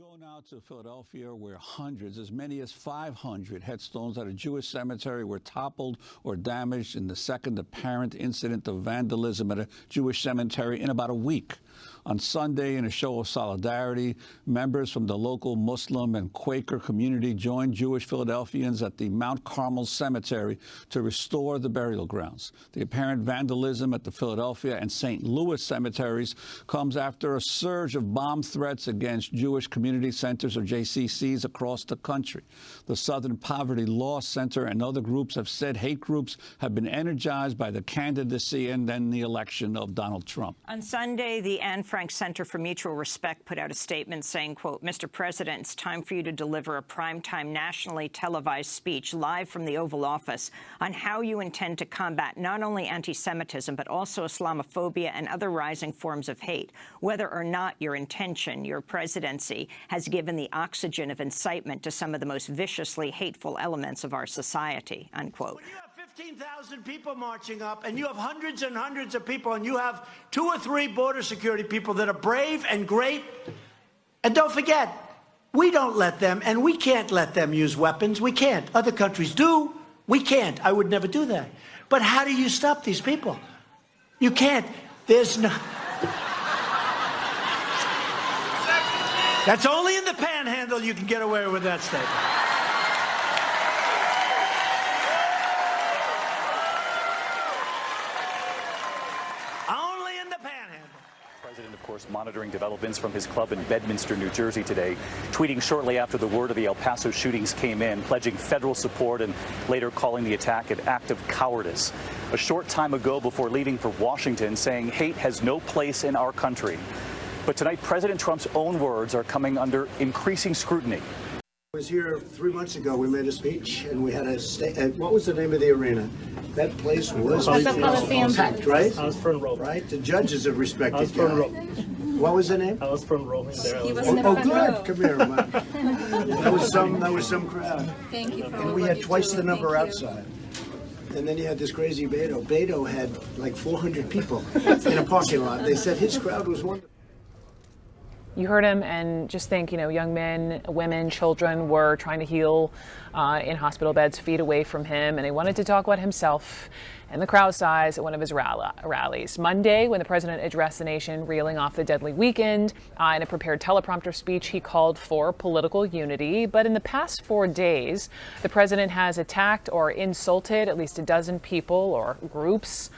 go now to Philadelphia, where hundreds, as many as 500 headstones at a Jewish cemetery were toppled or damaged in the second apparent incident of vandalism at a Jewish cemetery in about a week. On Sunday, in a show of solidarity, members from the local Muslim and Quaker community joined Jewish Philadelphians at the Mount Carmel Cemetery to restore the burial grounds. The apparent vandalism at the Philadelphia and St. Louis cemeteries comes after a surge of bomb threats against Jewish community centers, or JCCs, across the country. The Southern Poverty Law Center and other groups have said hate groups have been energized by the candidacy and then the election of Donald Trump. On Sunday, the Anne Frank Center for Mutual Respect put out a statement saying, quote, "Mr. President, it's time for you to deliver a primetime nationally televised speech live from the Oval Office on how you intend to combat not only anti-Semitism, but also Islamophobia and other rising forms of hate, whether or not your intention, your presidency, has given the oxygen of incitement to some of the most viciously hateful elements of our society," unquote. 15,000 people marching up, and you have hundreds and hundreds of people, and you have 2 or 3 border security people that are brave and great. And don't forget, we don't let them, and we can't let them use weapons. We can't. Other countries do. We can't. I would never do that. But how do you stop these people? You can't. There's no... That's only in the panhandle you can get away with that statement. President, of course, monitoring developments from his club in Bedminster, New Jersey today, tweeting shortly after the word of the El Paso shootings came in, pledging federal support and later calling the attack an act of cowardice. A short time ago, before leaving for Washington, saying hate has no place in our country. But tonight, President Trump's own words are coming under increasing scrutiny. I was here 3 months ago. We made a speech, and we had a what was the name of the arena? That place was packed, right? I was front row. Right? The judges have respected. I was front row. What was the name? I was front row there. He was in the Oh, front good. row. Come here, Mike. That was some crowd. Thank you for And we had twice the number outside. And then you had this crazy Beto. Beto had like 400 people in a parking lot. They said his crowd was wonderful. You heard him, and just think, you know, young men, women, children were trying to heal in hospital beds, feet away from him, and he wanted to talk about himself and the crowd size at one of his rallies. Monday, when the president addressed the nation, reeling off the deadly weekend, in a prepared teleprompter speech, he called for political unity. But in the past 4 days, the president has attacked or insulted at least a dozen people or groups,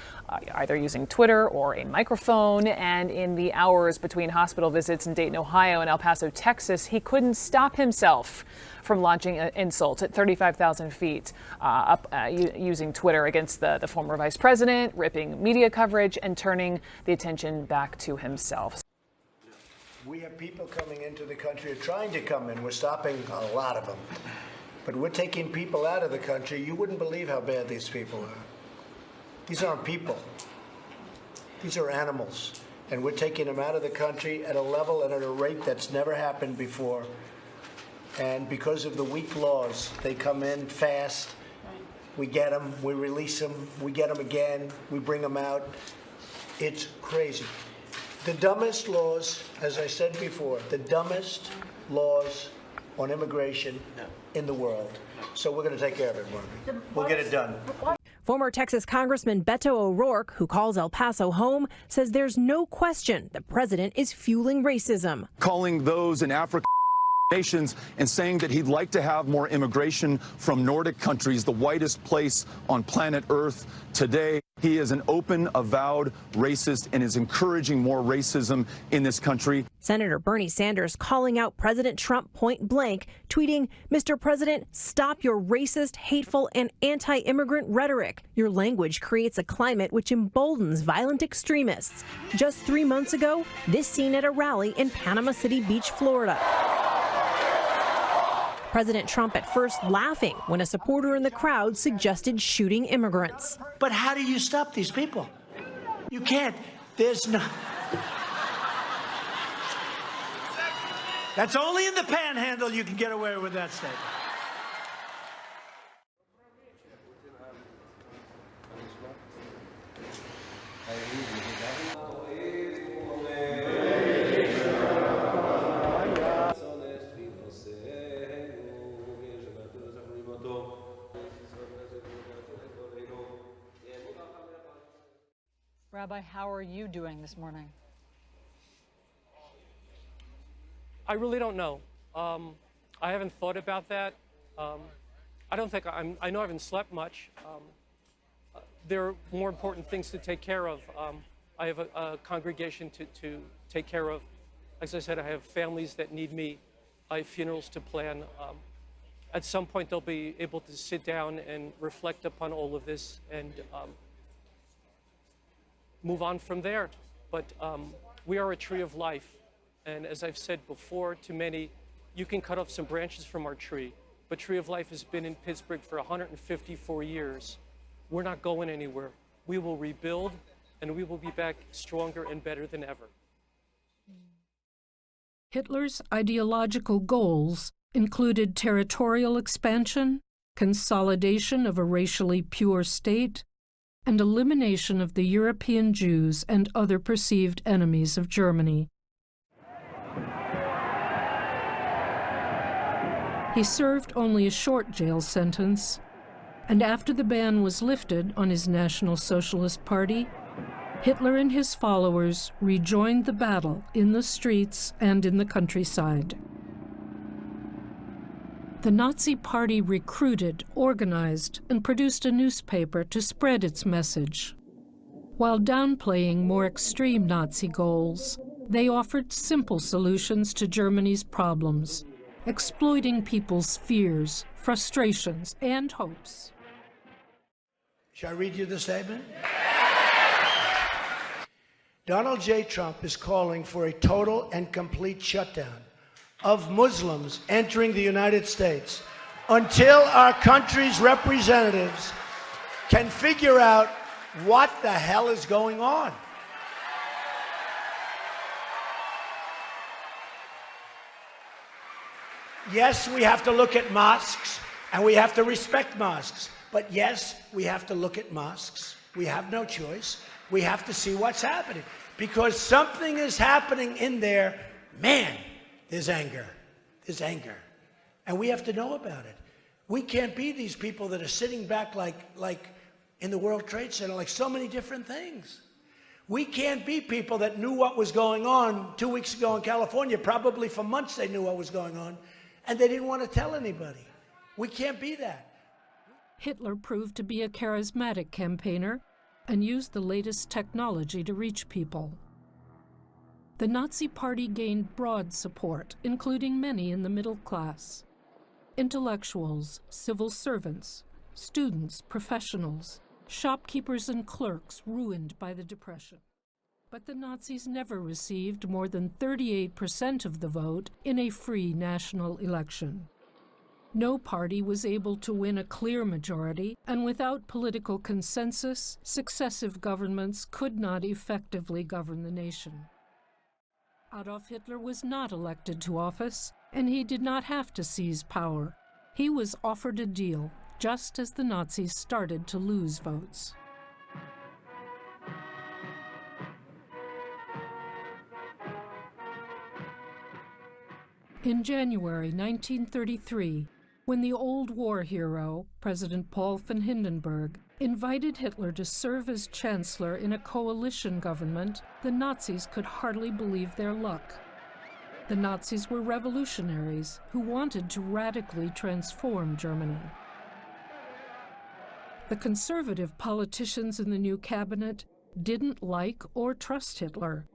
either using Twitter or a microphone. And in the hours between hospital visits in Dayton, Ohio and El Paso, Texas, he couldn't stop himself from launching insults at 35,000 feet up using Twitter against the former vice president, ripping media coverage and turning the attention back to himself. We have people coming into the country or trying to come in. We're stopping a lot of them. But we're taking people out of the country. You wouldn't believe how bad these people are. These aren't people. These are animals. And we're taking them out of the country at a level and at a rate that's never happened before. And because of the weak laws, they come in fast. We get them, we release them, we get them again, we bring them out. It's crazy. The dumbest laws, as I said before, the dumbest laws on immigration in the world. So we're going to take care of it, Marvin. We'll get it done. Former Texas Congressman Beto O'Rourke, who calls El Paso home, says there's no question the president is fueling racism. Calling those in Africa nations and saying that he'd like to have more immigration from Nordic countries, the whitest place on planet Earth today. He is an open, avowed racist and is encouraging more racism in this country. Senator Bernie Sanders calling out President Trump point blank, tweeting, "Mr. President, stop your racist, hateful, and anti-immigrant rhetoric. Your language creates a climate which emboldens violent extremists." Just 3 months ago, this scene at a rally in Panama City Beach, Florida. President Trump at first laughing when a supporter in the crowd suggested shooting immigrants. But how do you stop these people? You can't. There's no... That's only in the panhandle you can get away with that statement. Rabbi, how are you doing this morning? I really don't know. I haven't thought about that. I don't think I know I haven't slept much. There are more important things to take care of. I have a congregation to take care of. As I said, I have families that need me. I have funerals to plan. At some point, they'll be able to sit down and reflect upon all of this and move on from there. But we are a tree of life. And as I've said before to many, you can cut off some branches from our tree, but Tree of Life has been in Pittsburgh for 154 years. We're not going anywhere. We will rebuild, and we will be back stronger and better than ever. Hitler's ideological goals included territorial expansion, consolidation of a racially pure state, and elimination of the European Jews and other perceived enemies of Germany. He served only a short jail sentence, and after the ban was lifted on his National Socialist Party, Hitler and his followers rejoined the battle in the streets and in the countryside. The Nazi Party recruited, organized, and produced a newspaper to spread its message. While downplaying more extreme Nazi goals, they offered simple solutions to Germany's problems, exploiting people's fears, frustrations, and hopes. Shall I read you the statement? Donald J. Trump is calling for a total and complete shutdown of Muslims entering the United States until our country's representatives can figure out what the hell is going on. Yes, we have to look at mosques, and we have to respect mosques. But yes, we have to look at mosques. We have no choice. We have to see what's happening. Because something is happening in there. Man, there's anger. There's anger. And we have to know about it. We can't be these people that are sitting back like in the World Trade Center, like so many different things. We can't be people that knew what was going on 2 weeks ago in California. Probably for months they knew what was going on. And they didn't want to tell anybody. We can't be that. Hitler proved to be a charismatic campaigner and used the latest technology to reach people. The Nazi Party gained broad support, including many in the middle class. Intellectuals, civil servants, students, professionals, shopkeepers and clerks ruined by the Depression. But the Nazis never received more than 38% of the vote in a free national election. No party was able to win a clear majority, and without political consensus, successive governments could not effectively govern the nation. Adolf Hitler was not elected to office, and he did not have to seize power. He was offered a deal, just as the Nazis started to lose votes. In January 1933, when the old war hero, President Paul von Hindenburg, invited Hitler to serve as chancellor in a coalition government, the Nazis could hardly believe their luck. The Nazis were revolutionaries who wanted to radically transform Germany. The conservative politicians in the new cabinet didn't like or trust Hitler,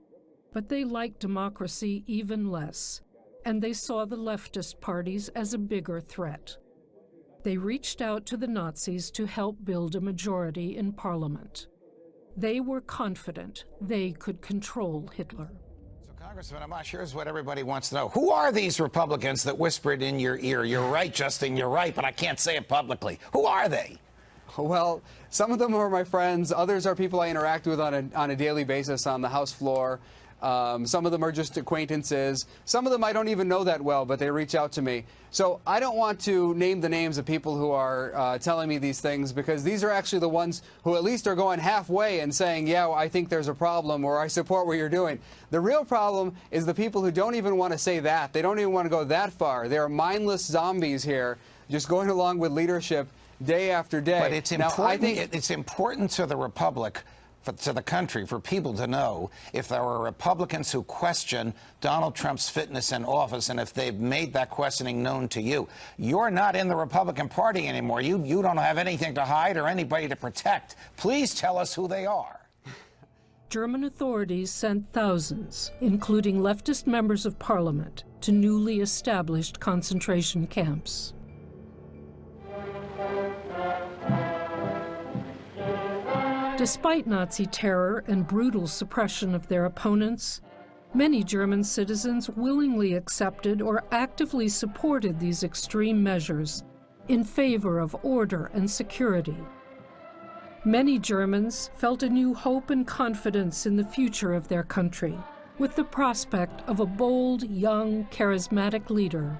but they liked democracy even less, and they saw the leftist parties as a bigger threat. They reached out to the Nazis to help build a majority in parliament. They were confident they could control Hitler. So, Congressman Amash, here's what everybody wants to know. Who are these Republicans that whispered in your ear, "You're right, Justin, you're right, but I can't say it publicly"? Who are they? Well, some of them are my friends. Others are people I interact with on a daily basis on the House floor. Some of them are just acquaintances. Some of them I don't even know that well, but they reach out to me. So I don't want to name the names of people who are telling me these things, because these are actually the ones who at least are going halfway and saying, yeah, I think there's a problem, or I support what you're doing. The real problem is the people who don't even want to say that. They don't even want to go that far. They're mindless zombies here, just going along with leadership day after day. But it's important, it's important to the Republic to the country, for people to know if there are Republicans who question Donald Trump's fitness in office, and if they've made that questioning known to you. You're not in the Republican Party anymore. You don't have anything to hide or anybody to protect. Please tell us who they are. German authorities sent thousands, including leftist members of parliament, to newly established concentration camps. Despite Nazi terror and brutal suppression of their opponents, many German citizens willingly accepted or actively supported these extreme measures in favor of order and security. Many Germans felt a new hope and confidence in the future of their country, with the prospect of a bold, young, charismatic leader.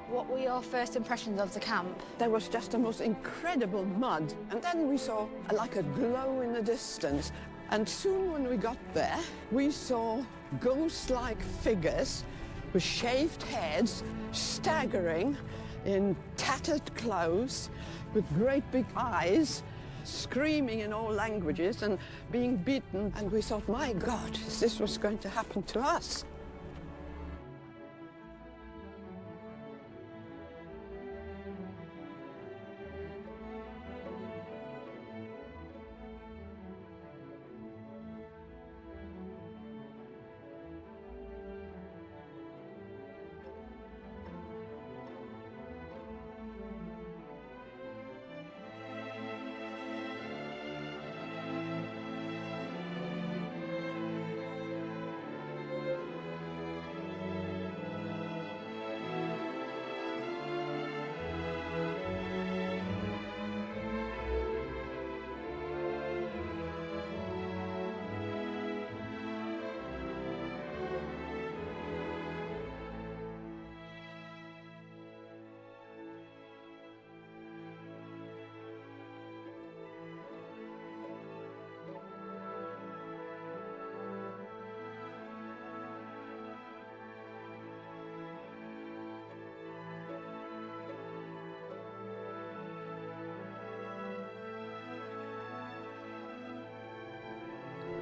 What were your first impressions of the camp? There was just the most incredible mud. And then we saw like a glow in the distance. And soon when we got there, we saw ghost-like figures with shaved heads, staggering in tattered clothes, with great big eyes, screaming in all languages and being beaten. And we thought, my God, this was going to happen to us.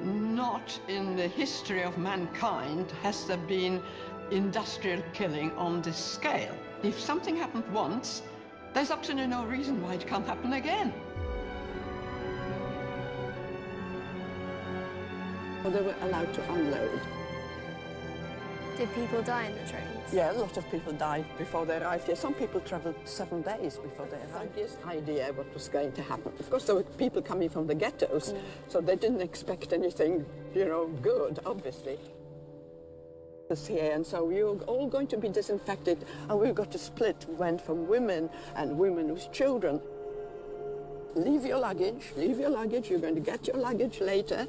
Not in the history of mankind has there been industrial killing on this scale. If something happened once, there's absolutely no reason why it can't happen again. Well, they were allowed to unload. Did people die in the trains? Yeah, a lot of people died before they arrived here. Some people traveled 7 days before they arrived. This idea what was going to happen. Of course, there were people coming from the ghettos, so they didn't expect anything, you know, good, obviously. here, and so you're all going to be disinfected, and we've got to split. We went from women and women with children. Leave your luggage, you're going to get your luggage later.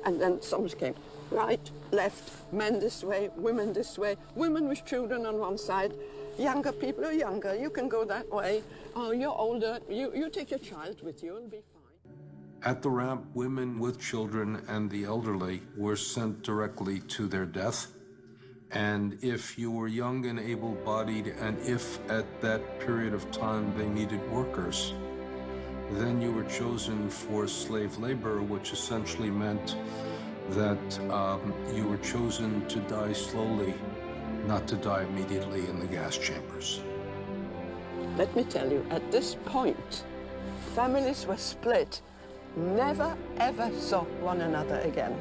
And then someone came, right, left, men this way, women with children on one side. Younger people are younger, you can go that way. Oh, you're older, you take your child with you and be fine. At the ramp, women with children and the elderly were sent directly to their death. And if you were young and able-bodied, and if at that period of time they needed workers, then you were chosen for slave labor, which essentially meant that you were chosen to die slowly, not to die immediately in the gas chambers. Let me tell you, at this point, families were split, never ever saw one another again.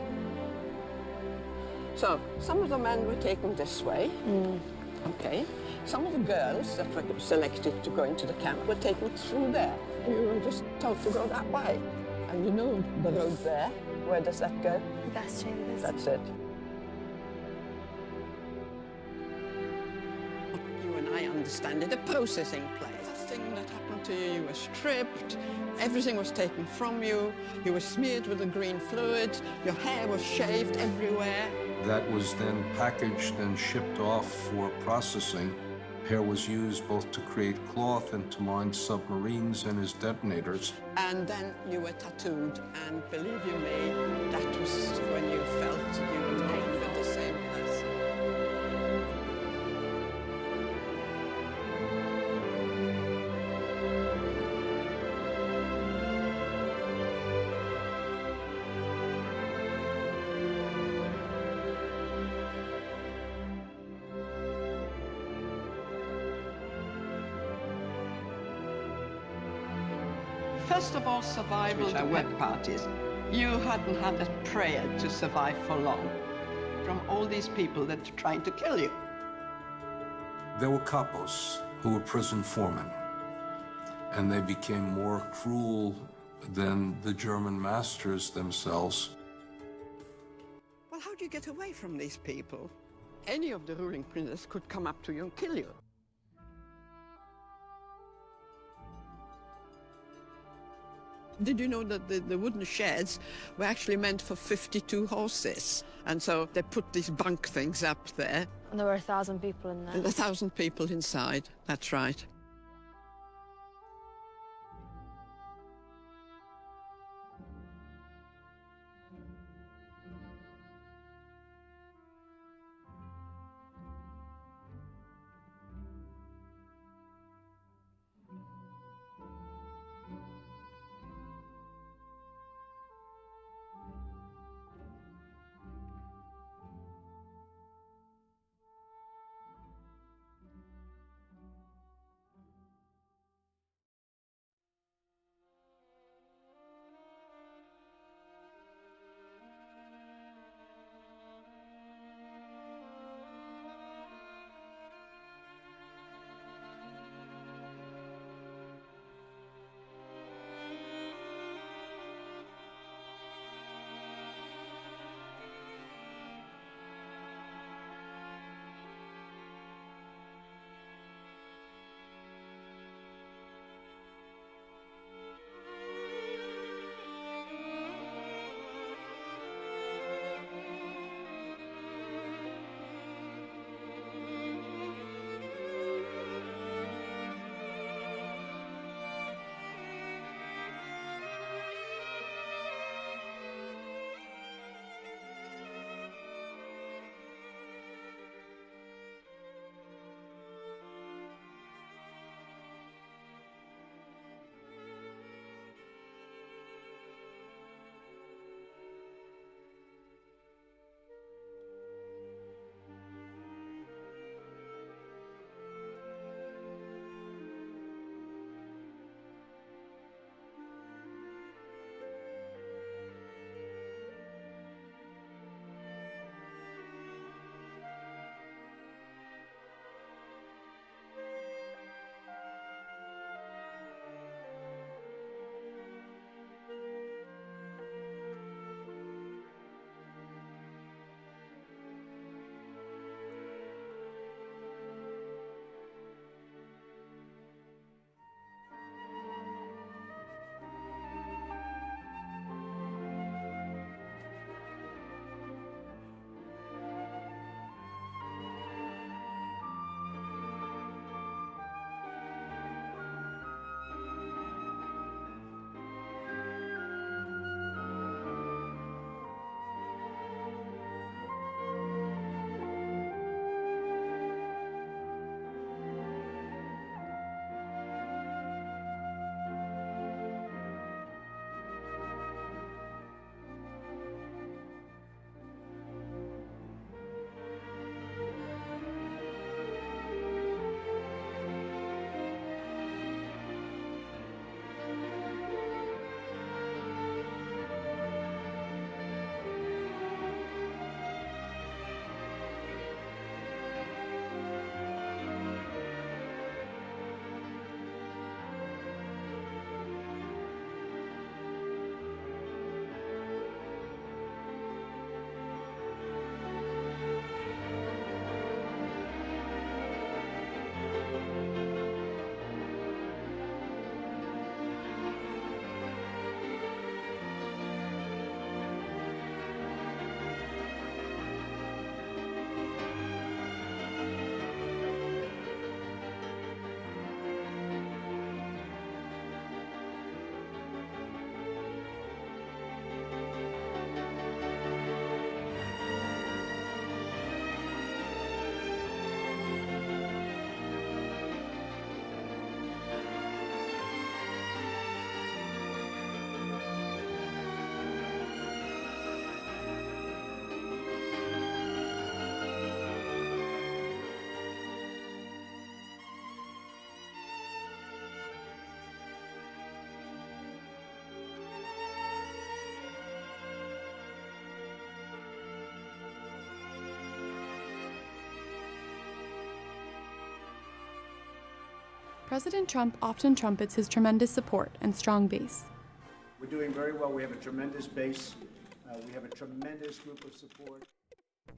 So, some of the men were taken this way, okay. Some of the girls that were selected to go into the camp were taken through there. You were just told to go that way. And you know the road there, where does that go? The gas chambers. That's it. You and I understand it, a processing place. The thing that happened to you, you were stripped, everything was taken from you, you were smeared with the green fluid, your hair was shaved everywhere. That was then packaged and shipped off for processing. Hair was used both to create cloth and to mine submarines and as detonators. And then you were tattooed, and believe you me, that was when you felt you were no longer the same person. First of all, survival to work parties. You hadn't had a prayer to survive for long from all these people that are trying to kill you. There were capos who were prison foremen, and they became more cruel than the German masters themselves. Well, how do you get away from these people? Any of the ruling princes could come up to you and kill you. Did you know that the wooden sheds were actually meant for 52 horses? And so they put these bunk things up there. And there were 1,000 people in there. And 1,000 people inside, that's right. President Trump often trumpets his tremendous support and strong base. We're doing very well. We have a tremendous base. We have a tremendous group of support.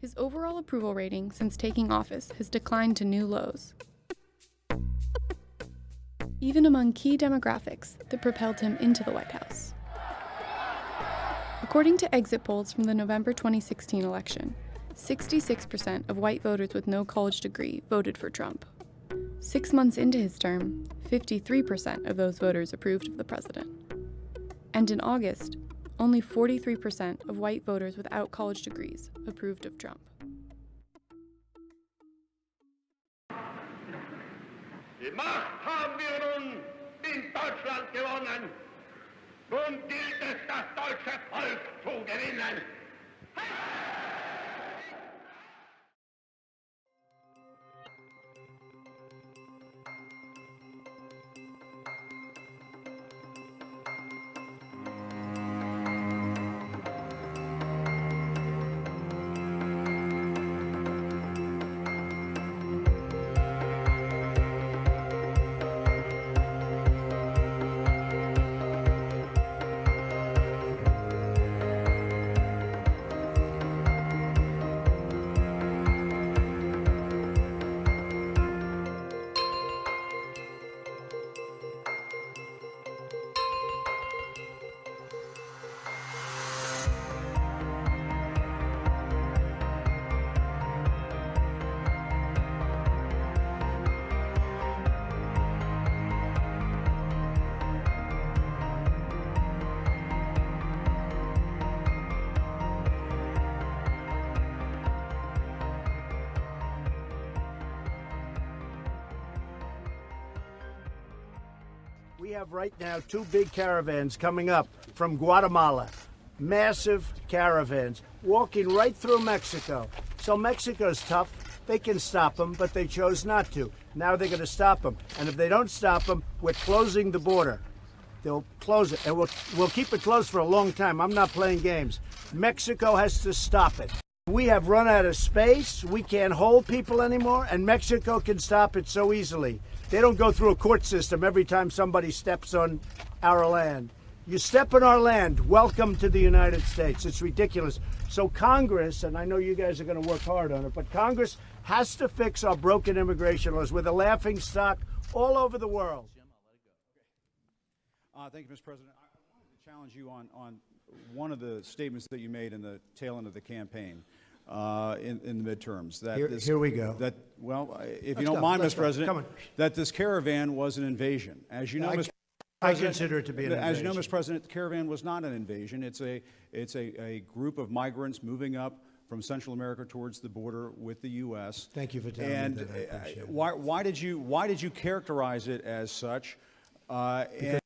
His overall approval rating since taking office has declined to new lows, even among key demographics that propelled him into the White House. According to exit polls from the November 2016 election, 66% of white voters with no college degree voted for Trump. 6 months into his term, 53% of those voters approved of the president. And in August, only 43% of white voters without college degrees approved of Trump. Die Macht haben wir nun in Deutschland gewonnen. Nun gilt es, das deutsche Volk zu gewinnen. We have right now 2 big caravans coming up from Guatemala. Massive caravans walking right through Mexico. So Mexico's tough. They can stop them, but they chose not to. Now they're going to stop them. And if they don't stop them, we're closing the border. They'll close it, and we'll keep it closed for a long time. I'm not playing games. Mexico has to stop it. We have run out of space. We can't hold people anymore, and Mexico can stop it so easily. They don't go through a court system every time somebody steps on our land. You step on our land, welcome to the United States. It's ridiculous. So Congress, and I know you guys are going to work hard on it, but Congress has to fix our broken immigration laws. We're the laughing stock all over the world. Thank you, Mr. President. I wanted to challenge you on one of the statements that you made in the tail end of the campaign. In the midterms. Here we go. If you don't mind, Mr. President, that this caravan was an invasion. As you know, Mr. I consider it to be an invasion. As you know, Mr. President, the caravan was not an invasion. It's a group of migrants moving up from Central America towards the border with the U.S. Thank you for telling me that. I appreciate it. Why did you characterize it as such? Because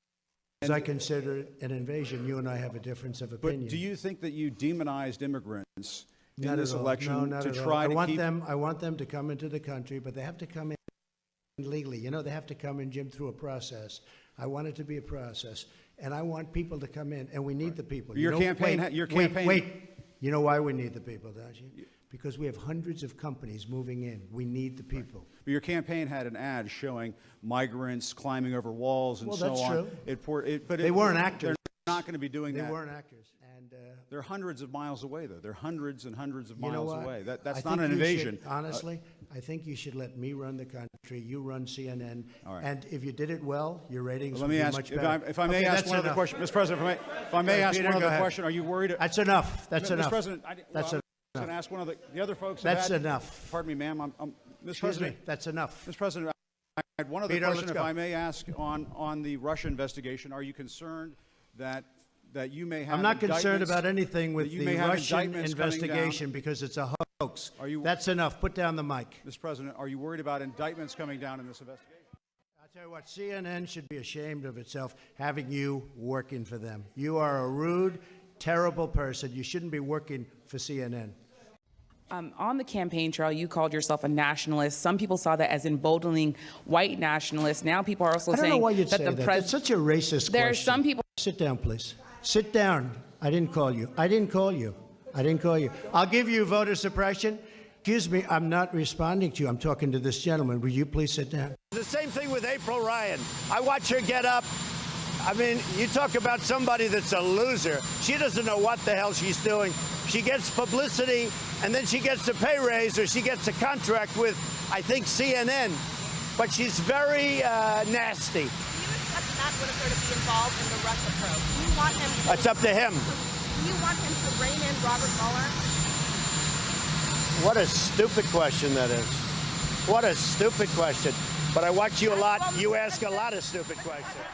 I consider it an invasion. You and I have a difference of opinion. But do you think that you demonized immigrants in not this election no, not to at try all. to keep them? I want them to come into the country, but they have to come in legally. You know, they have to come in, Jim, through a process. I want it to be a process, and I want people to come in, and we need the people. Your campaign. Wait. You know why we need the people, don't you? Because we have hundreds of companies moving in. We need the people. Right. But your campaign had an ad showing migrants climbing over walls and so on. Well, that's true. But they weren't actors. They're not going to be doing that. They weren't actors. And they're hundreds of miles away, though. They're hundreds and hundreds of miles away. That's I not an invasion. Honestly, I think you should let me run the country. You run CNN. All right. And if you did it well, your ratings Let would me be ask, much better. if I may ask one other question, Mr. President, if I may ask Peter, one other go ahead. question, are you worried? That's enough. That's Mr. enough. President, That's enough. I was going to ask one of the other folks. That's enough. Pardon me, ma'am. Mr. President, that's enough. Mr. President, I had one other Peter, question, let's if go. I may ask, on the Russia investigation. Are you concerned that you may have? I'm not concerned about anything with the Russian investigation investigation because it's a hoax. That's enough. Put down the mic. Mr. President, are you worried about indictments coming down in this investigation? I'll tell you what, CNN should be ashamed of itself having you working for them. You are a rude, terrible person. You shouldn't be working for CNN. On the campaign trail, you called yourself a nationalist. Some people saw that as emboldening white nationalists. Now people are also I don't saying know why you'd that say the that. president. That's such a racist There are question. some people. Sit down, please. Sit down. I didn't call you. I didn't call you. I didn't call you. I'll give you voter suppression. Excuse me, I'm not responding to you. I'm talking to this gentleman. Will you please sit down? The same thing with April Ryan. I watch her get up. I mean, you talk about somebody that's a loser. She doesn't know what the hell she's doing. She gets publicity, and then she gets a pay raise, or she gets a contract with, I think, CNN. But she's very nasty. Do you expect Matt Whitaker to be involved in the Russia probe? Do you want him to... It's up to him. Do you want him to rein in Robert Mueller? What a stupid question that is. What a stupid question. But I watch you a lot. You ask a lot of stupid questions.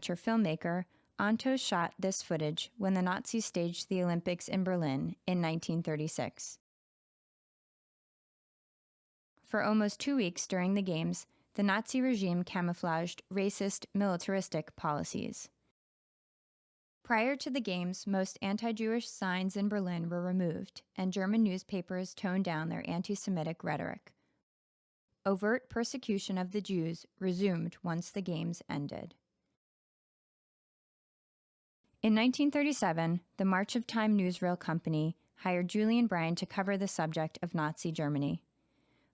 amateur filmmaker, Antos shot this footage when the Nazis staged the Olympics in Berlin in 1936. For almost 2 weeks during the Games, the Nazi regime camouflaged racist, militaristic policies. Prior to the Games, most anti-Jewish signs in Berlin were removed, and German newspapers toned down their anti-Semitic rhetoric. Overt persecution of the Jews resumed once the Games ended. In 1937, the March of Time newsreel company hired Julian Bryan to cover the subject of Nazi Germany.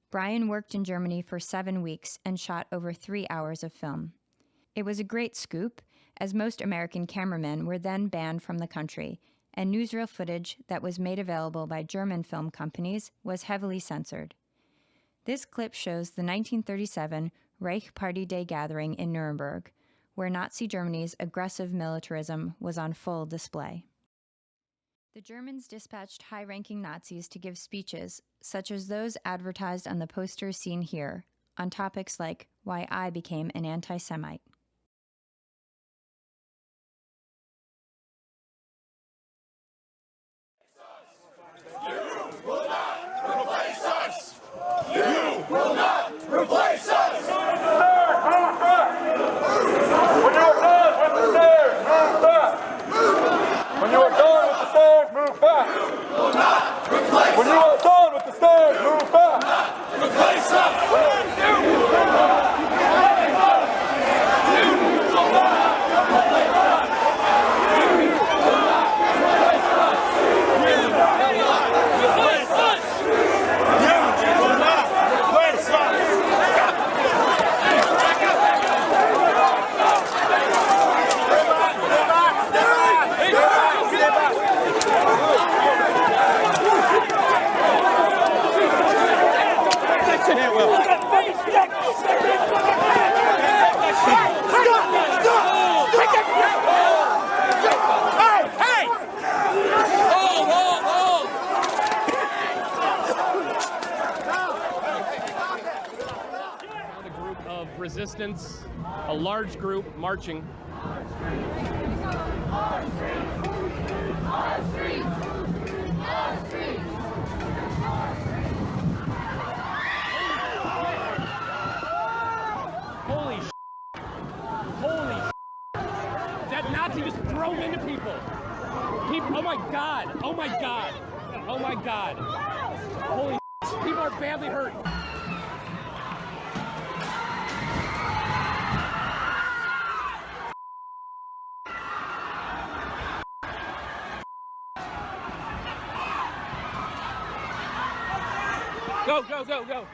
Bryan worked in Germany for 7 weeks and shot over 3 hours of film. It was a great scoop, as most American cameramen were then banned from the country, and newsreel footage that was made available by German film companies was heavily censored. This clip shows the 1937 Reich Party Day gathering in Nuremberg, where Nazi Germany's aggressive militarism was on full display. The Germans dispatched high-ranking Nazis to give speeches, such as those advertised on the posters seen here, on topics like why I became an anti-Semite. You will not replace us! When you are done with the stairs, move back! Will not replace us! When you are done with the stairs, move back! Will not replace us! Resistance, a large group marching. Holy that Nazi just drove into people. Oh my God, oh my God, oh my God. Holy people are badly hurt. Go, go, go, go.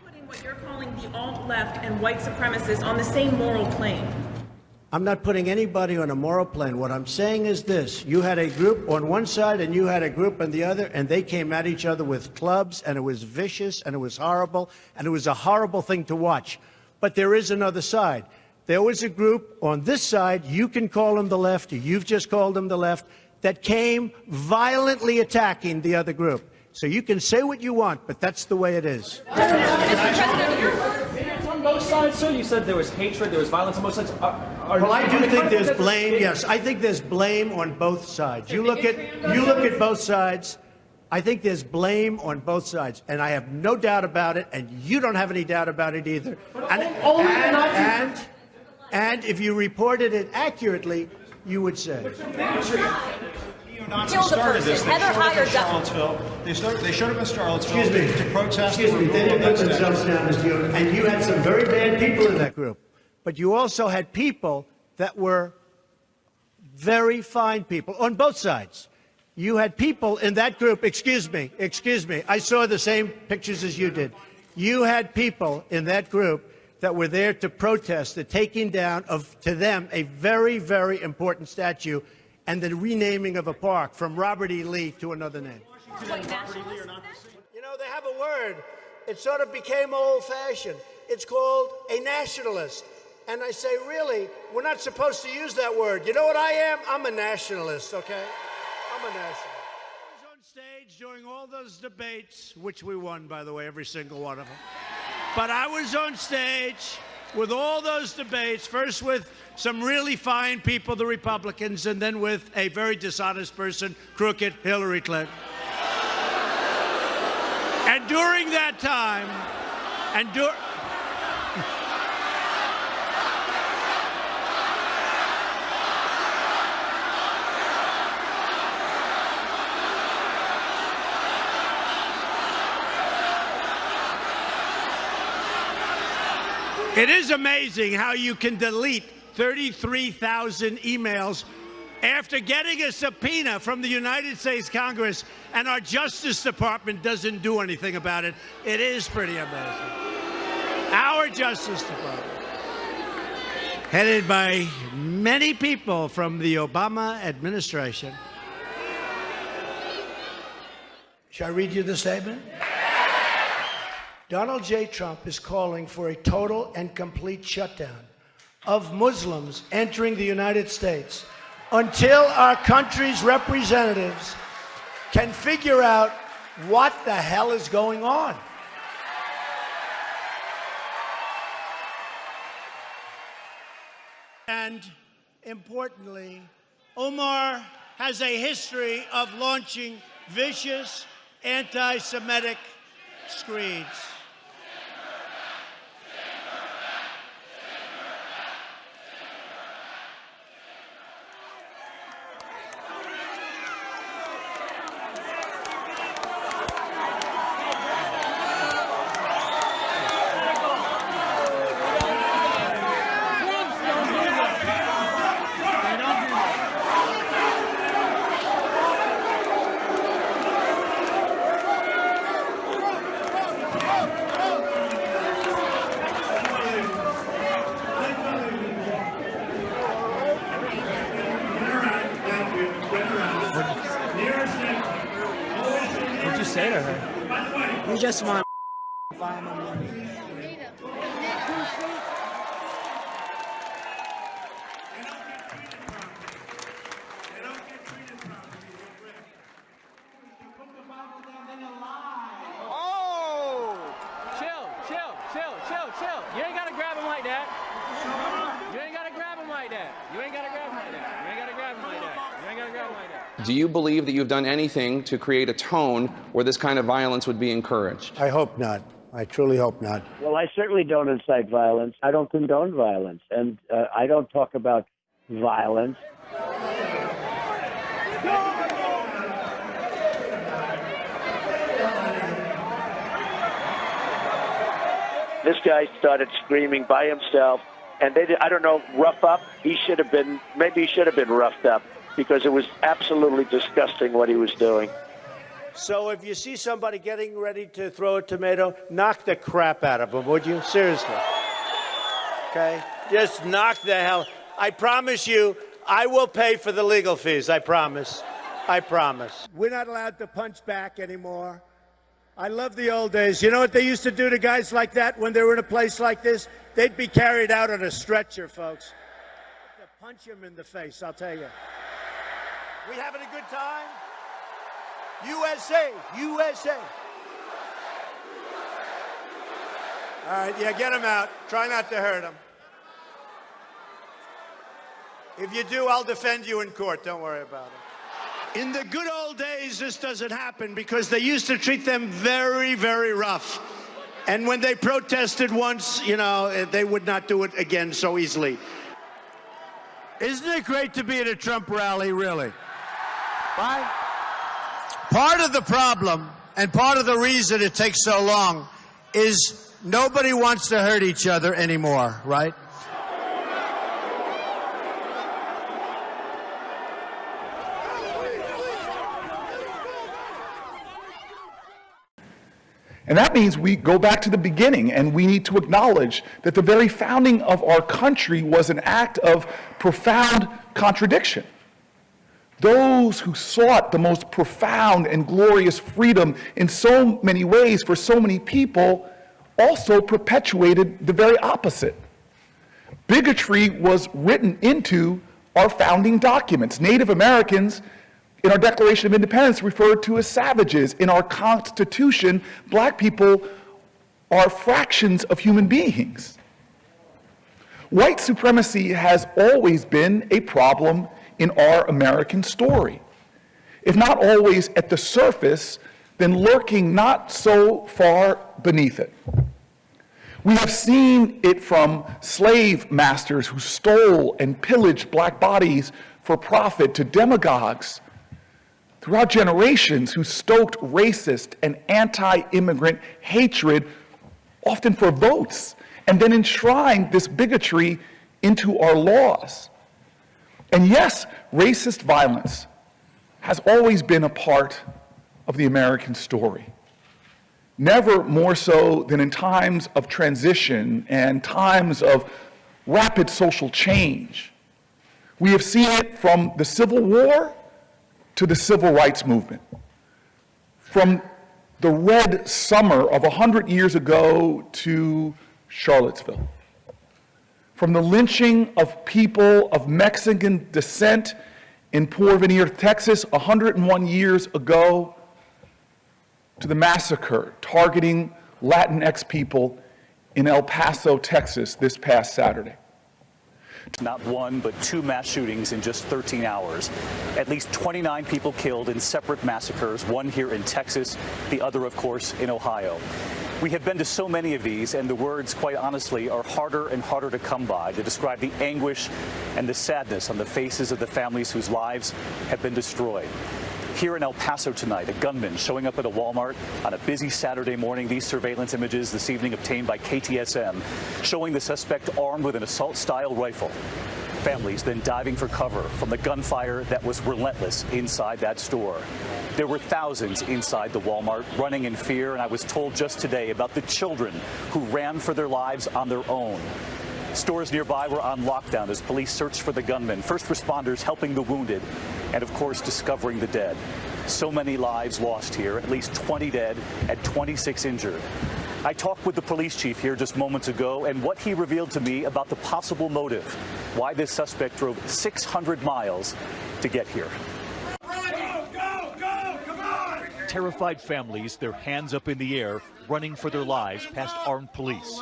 Putting what you're calling the alt-left and white supremacists on the same moral plane. I'm not putting anybody on a moral plane. What I'm saying is this. You had a group on one side and you had a group on the other, and they came at each other with clubs, and it was vicious, and it was horrible, and it was a horrible thing to watch. But there is another side. There was a group on this side, you can call them the left, or you've just called them the left, that came violently attacking the other group. So you can say what you want, but that's the way it is. It's on both sides, sir. You said there was hatred, there was violence on both sides. Well, I do think there's blame. Yes, I think there's blame on both sides. You look at both sides. I think there's blame on both sides, and I have no doubt about it, and you don't have any doubt about it either. And if you reported it accurately, you would say. Neo-Nazis started this. They showed up in Charlottesville. They showed up in Charlottesville to protest. Excuse me. They didn't put themselves down as neo, and you had some very bad people in that group. But you also had people that were very fine people on both sides. You had people in that group. Excuse me. I saw the same pictures as you did. You had people in that group that were there to protest the taking down of, to them, a very, very important statue and the renaming of a park from Robert E. Lee to another name. You know, they have a word. It sort of became old-fashioned. It's called a nationalist. And I say, really, we're not supposed to use that word. You know what I am? I'm a nationalist, okay? I'm a nationalist. I was on stage during all those debates, which we won, by the way, every single one of them. But I was on stage with all those debates, first with some really fine people, the Republicans, and then with a very dishonest person, crooked Hillary Clinton. And during that time, it is amazing how you can delete 33,000 emails after getting a subpoena from the United States Congress, and our Justice Department doesn't do anything about it. It is pretty amazing. Our Justice Department, headed by many people from the Obama administration. Shall I read you the statement? Donald J. Trump is calling for a total and complete shutdown of Muslims entering the United States until our country's representatives can figure out what the hell is going on. And importantly, Omar has a history of launching vicious anti-Semitic screeds. What'd you say to her? We just want file my money. Oh! Chill. You ain't gotta grab him like that. You ain't gotta grab him like that. You ain't gotta grab him like that. You ain't gotta grab him like that. You ain't gotta grab him like that. Do you believe that you've done anything to create a tone where this kind of violence would be encouraged? I hope not. I truly hope not. Well, I certainly don't incite violence. I don't condone violence. And I don't talk about violence. This guy started screaming by himself, and they did, I don't know, rough up. Maybe he should have been roughed up, because it was absolutely disgusting what he was doing. So if you see somebody getting ready to throw a tomato, knock the crap out of them, would you? Seriously. Okay? Just knock the hell. I promise you, I will pay for the legal fees. I promise. I promise. We're not allowed to punch back anymore. I love the old days. You know what they used to do to guys like that when they were in a place like this? They'd be carried out on a stretcher, folks. To punch him in the face, I'll tell you. We having a good time? USA, USA. All right, yeah, get him out. Try not to hurt him. If you do, I'll defend you in court. Don't worry about it. In the good old days, this doesn't happen because they used to treat them very, very rough. And when they protested once, you know, they would not do it again so easily. Isn't it great to be at a Trump rally, really? Right? Part of the problem and part of the reason it takes so long is nobody wants to hurt each other anymore, right? And that means we go back to the beginning and we need to acknowledge that the very founding of our country was an act of profound contradiction. Those who sought the most profound and glorious freedom in so many ways for so many people also perpetuated the very opposite. Bigotry was written into our founding documents. Native Americans in our Declaration of Independence referred to as savages. In our Constitution, black people are fractions of human beings. White supremacy has always been a problem in our American story. If not always at the surface, then lurking not so far beneath it. We have seen it from slave masters who stole and pillaged black bodies for profit to demagogues throughout generations who stoked racist and anti-immigrant hatred, often for votes, and then enshrined this bigotry into our laws. And yes, racist violence has always been a part of the American story. never more so than in times of transition and times of rapid social change. We have seen it from the Civil War to the Civil Rights Movement, from the Red Summer of 100 years ago to Charlottesville, from the lynching of people of Mexican descent in Porvenir, Texas, 101 years ago, to the massacre targeting Latinx people in El Paso, Texas, this past Saturday. Not one, but two mass shootings in just 13 hours. At least 29 people killed in separate massacres, one here in Texas, the other, of course, in Ohio. We have been to so many of these, and the words, quite honestly, are harder and harder to come by to describe the anguish and the sadness on the faces of the families whose lives have been destroyed. Here in El Paso tonight, a gunman showing up at a Walmart on a busy Saturday morning. These surveillance images this evening obtained by KTSM showing the suspect armed with an assault-style rifle. Families then diving for cover from the gunfire that was relentless inside that store. There were thousands inside the Walmart running in fear, and I was told just today about the children who ran for their lives on their own. Stores nearby were on lockdown as police searched for the gunman, first responders helping the wounded, and of course discovering the dead. So many lives lost here, at least 20 dead and 26 injured. I talked with the police chief here just moments ago, and what he revealed to me about the possible motive, why this suspect drove 600 miles to get here. Terrified families, their hands up in the air, running for their lives past armed police.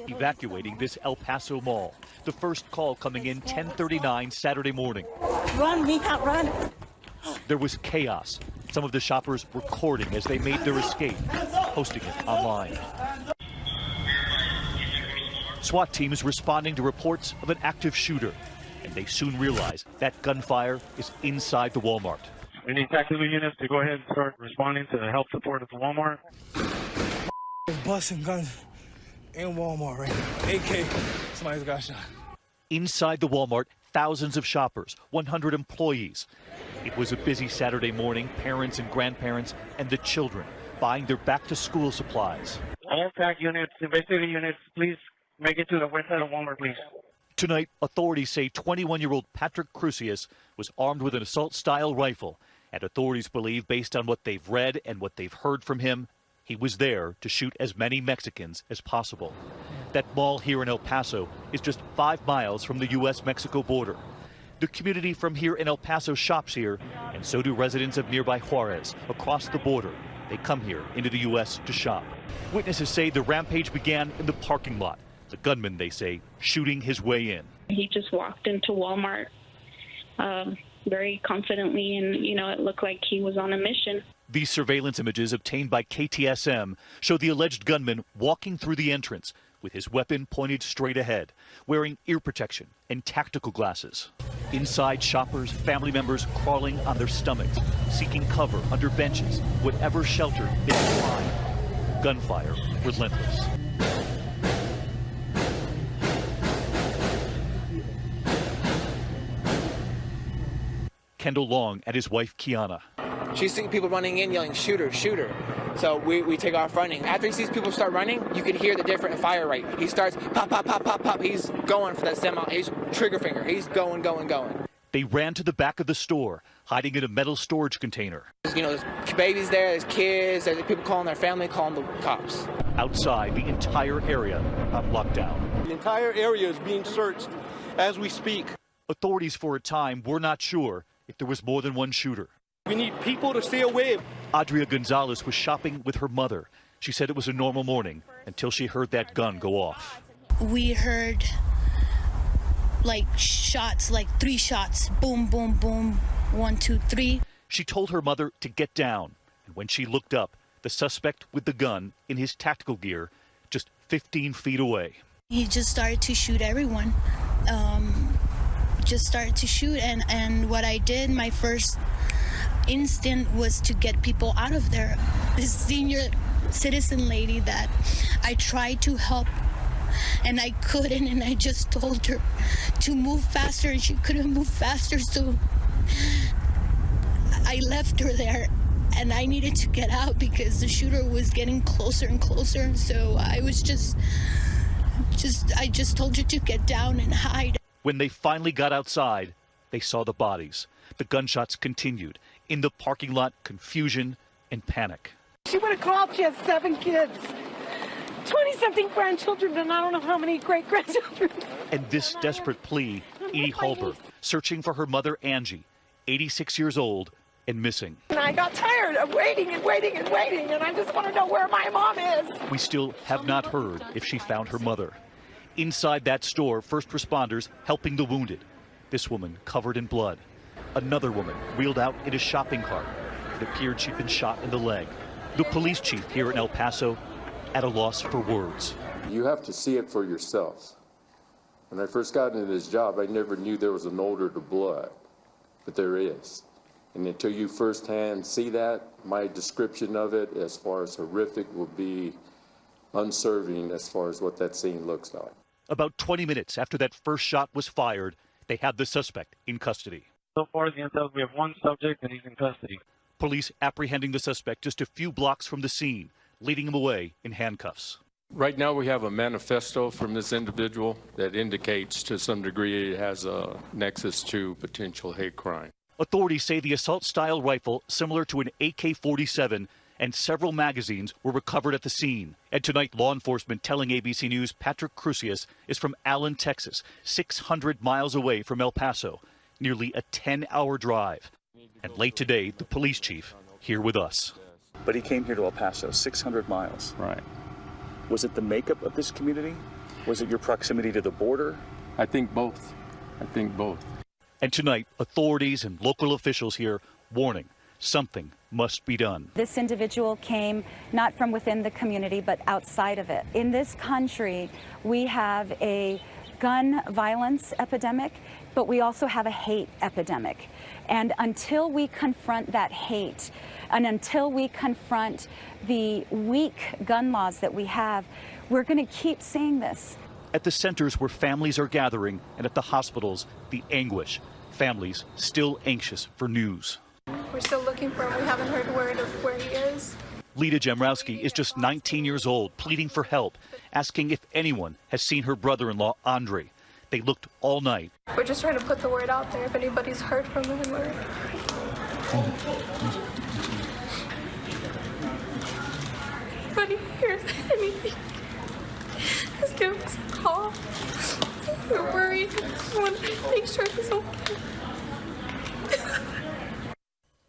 Evacuating this El Paso mall. The first call coming in 10:39 Saturday morning. Run, Mija, run. There was chaos. Some of the shoppers recording as they made their escape, posting it online. SWAT teams responding to reports of an active shooter, and they soon realize that gunfire is inside the Walmart. We need tactical units to go ahead and start responding to the help support at the Walmart. Busting guns in Walmart right now. AK, somebody's got shot. Inside the Walmart, thousands of shoppers, 100 employees. It was a busy Saturday morning, parents and grandparents and the children buying their back-to-school supplies. All TAC units, investigative units, please make it to the west side of Walmart, please. Tonight, authorities say 21-year-old Patrick Crucius was armed with an assault-style rifle, and authorities believe, based on what they've read and what they've heard from him, he was there to shoot as many Mexicans as possible. That mall here in El Paso is just 5 miles from the U.S.-Mexico border. The community from here in El Paso shops here, and so do residents of nearby Juarez, across the border. They come here into the U.S. to shop. Witnesses say the rampage began in the parking lot. The gunman, they say, shooting his way in. He just walked into Walmart very confidently, and, it looked like he was on a mission. These surveillance images obtained by KTSM show the alleged gunman walking through the entrance with his weapon pointed straight ahead, wearing ear protection and tactical glasses. Inside, shoppers, family members crawling on their stomachs, seeking cover under benches, whatever shelter they could find. Gunfire relentless. Kendall Long and his wife, Kiana. She's seeing people running in yelling, shooter, shooter. So we take off running. After he sees people start running, you can hear the different fire rate. He starts pop, pop, pop, pop, pop. He's going for that semi. He's trigger finger. He's going, going, going. They ran to the back of the store, hiding in a metal storage container. There's babies there, there's kids, there's people calling their family, calling the cops. Outside, the entire area on lockdown. The entire area is being searched as we speak. Authorities for a time were not sure if there was more than one shooter. We need people to stay away. Adria Gonzalez was shopping with her mother. She said it was a normal morning until she heard that gun go off. We heard shots, 3 shots. Boom, boom, boom. 1, 2, 3. She told her mother to get down. And when she looked up, the suspect with the gun in his tactical gear just 15 feet away. He just started to shoot everyone. Just started to shoot, and what I did, my first instinct was to get people out of there. This senior citizen lady that I tried to help and I couldn't, and I just told her to move faster and she couldn't move faster, so I left her there, and I needed to get out because the shooter was getting closer and closer. So I was I just told her to get down and hide. When they finally got outside, they saw the bodies. The gunshots continued. In the parking lot, confusion and panic. She would have called. She has 7 kids, 20-something grandchildren, and I don't know how many great-grandchildren. And this desperate plea, Edie Hallberg, searching for her mother, Angie, 86 years old and missing. And I got tired of waiting and waiting and waiting, and I just want to know where my mom is. We still have not heard if she found her mother. Inside that store, first responders helping the wounded. This woman covered in blood. Another woman wheeled out in a shopping cart. It appeared she'd been shot in the leg. The police chief here in El Paso at a loss for words. You have to see it for yourself. When I first got into this job, I never knew there was an odor to blood, but there is. And until you firsthand see that, my description of it as far as horrific will be unserving as far as what that scene looks like. About 20 minutes after that first shot was fired, they had the suspect in custody. So far, the intel, we have 1 subject and he's in custody. Police apprehending the suspect just a few blocks from the scene, leading him away in handcuffs. Right now we have a manifesto from this individual that indicates to some degree it has a nexus to potential hate crime. Authorities say the assault-style rifle, similar to an AK-47, and several magazines were recovered at the scene. And tonight, law enforcement telling ABC News Patrick Crusius is from Allen, Texas, 600 miles away from El Paso, nearly a 10-hour drive. And late today, the police chief here with us. But he came here to El Paso, 600 miles. Right. Was it the makeup of this community? Was it your proximity to the border? I think both. And tonight, authorities and local officials here warning something must be done. This individual came not from within the community, but outside of it. In this country, we have a gun violence epidemic, but we also have a hate epidemic. And until we confront that hate, and until we confront the weak gun laws that we have, we're going to keep seeing this. At the centers where families are gathering and at the hospitals, the anguish. Families still anxious for news. We're still looking for him. We haven't heard word of where he is. Lita Jemrowski is just 19 years old, pleading for help, asking if anyone has seen her brother-in-law, Andre. They looked all night. We're just trying to put the word out there if anybody's heard from him. Or... anybody hears anything, just give us a call. We're worried. We want to make sure he's okay.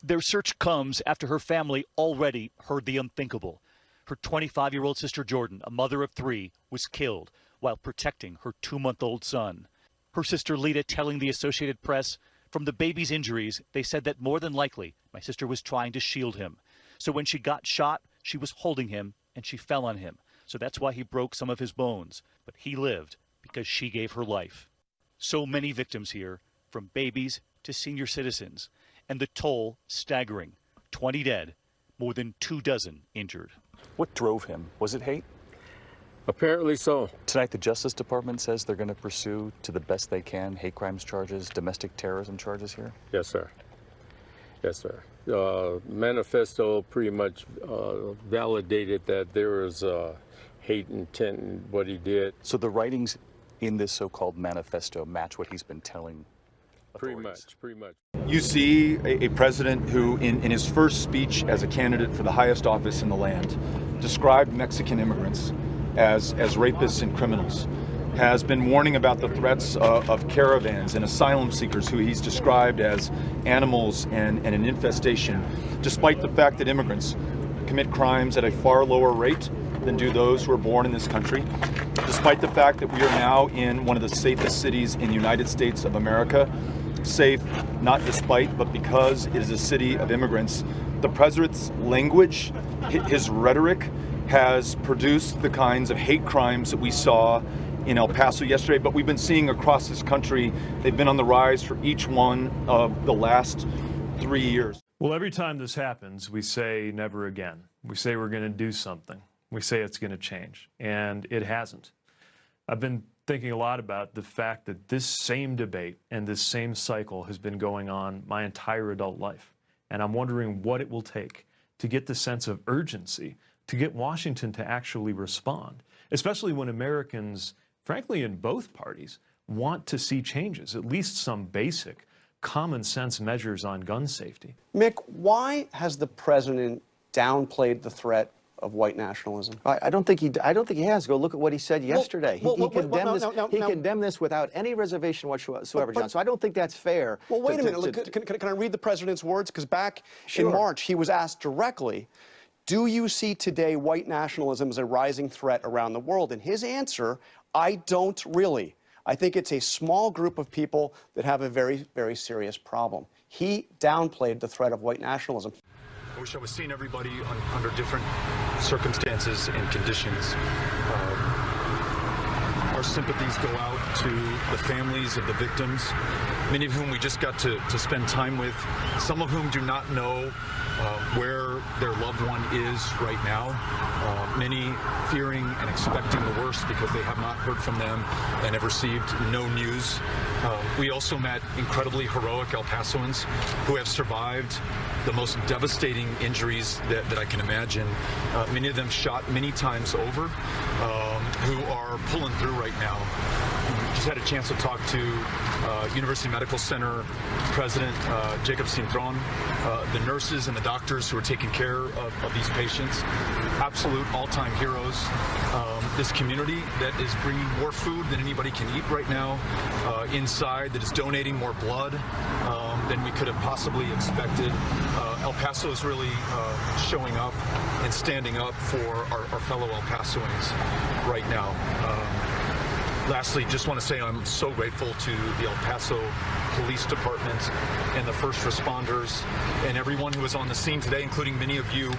Their search comes after her family already heard the unthinkable. Her 25-year-old sister Jordan, a mother of 3, was killed while protecting her 2-month-old son. Her sister Lita telling the Associated Press, from the baby's injuries, they said that more than likely my sister was trying to shield him. So when she got shot, she was holding him and she fell on him. So that's why he broke some of his bones. But he lived because she gave her life. So many victims here, from babies to senior citizens. And the toll staggering. 20 dead, more than 24 injured. What drove him? Was it hate? Apparently so. Tonight, the Justice Department says they're going to pursue, to the best they can, hate crimes charges, domestic terrorism charges here? Yes, sir. Yes, sir. Manifesto pretty much validated that there was hate intent in what he did. So the writings in this so-called manifesto match what he's been telling authorities? Pretty much. You see a president who, in his first speech as a candidate for the highest office in the land, described Mexican immigrants as rapists and criminals, has been warning about the threats of caravans and asylum seekers who he's described as animals and an infestation, despite the fact that immigrants commit crimes at a far lower rate than do those who are born in this country, despite the fact that we are now in one of the safest cities in the United States of America, safe not despite but because it is a city of immigrants. The president's language, his rhetoric, has produced the kinds of hate crimes that we saw in El Paso yesterday, but we've been seeing across this country. They've been on the rise for each one of the last 3 years. Well, every time this happens, we say never again. We say we're going to do something. We say it's going to change, and it hasn't. I've been thinking a lot about the fact that this same debate and this same cycle has been going on my entire adult life. And I'm wondering what it will take to get the sense of urgency, to get Washington to actually respond, especially when Americans, frankly, in both parties, want to see changes, at least some basic common sense measures on gun safety. Mick, why has the president downplayed the threat of white nationalism? I don't think he has. Go look at what he said yesterday. He condemned this without any reservation whatsoever, John. So I don't think that's fair. Well, wait a minute. Look, can I read the president's words? Because back in March, he was asked directly, do you see today white nationalism as a rising threat around the world? And his answer, I don't really. I think it's a small group of people that have a very, very serious problem. He downplayed the threat of white nationalism. I wish I was seeing everybody under different circumstances and conditions. Our sympathies go out to the families of the victims, many of whom we just got to spend time with, some of whom do not know where their loved one is right now, many fearing and expecting the worst because they have not heard from them and have received no news. We also met incredibly heroic El Pasoans who have survived the most devastating injuries that I can imagine. Many of them shot many times over, who are pulling through right now. Just had a chance to talk to University Medical Center President Jacob Cintron, the nurses and the doctors who are taking care of these patients. Absolute all-time heroes. This community that is bringing more food than anybody can eat right now inside, that is donating more blood than we could have possibly expected. El Paso is really showing up and standing up for our fellow El Pasoans right now. Lastly, just want to say I'm so grateful to the El Paso Police Department and the first responders and everyone who was on the scene today, including many of you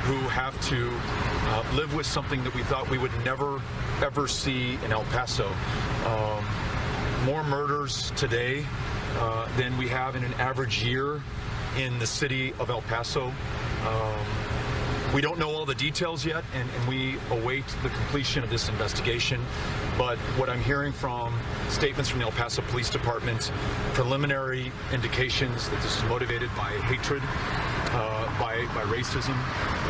who have to live with something that we thought we would never, ever see in El Paso. More murders today than we have in an average year in the city of El Paso. We don't know all the details yet, and we await the completion of this investigation. But what I'm hearing from statements from the El Paso Police Department, preliminary indications that this is motivated by hatred, by racism,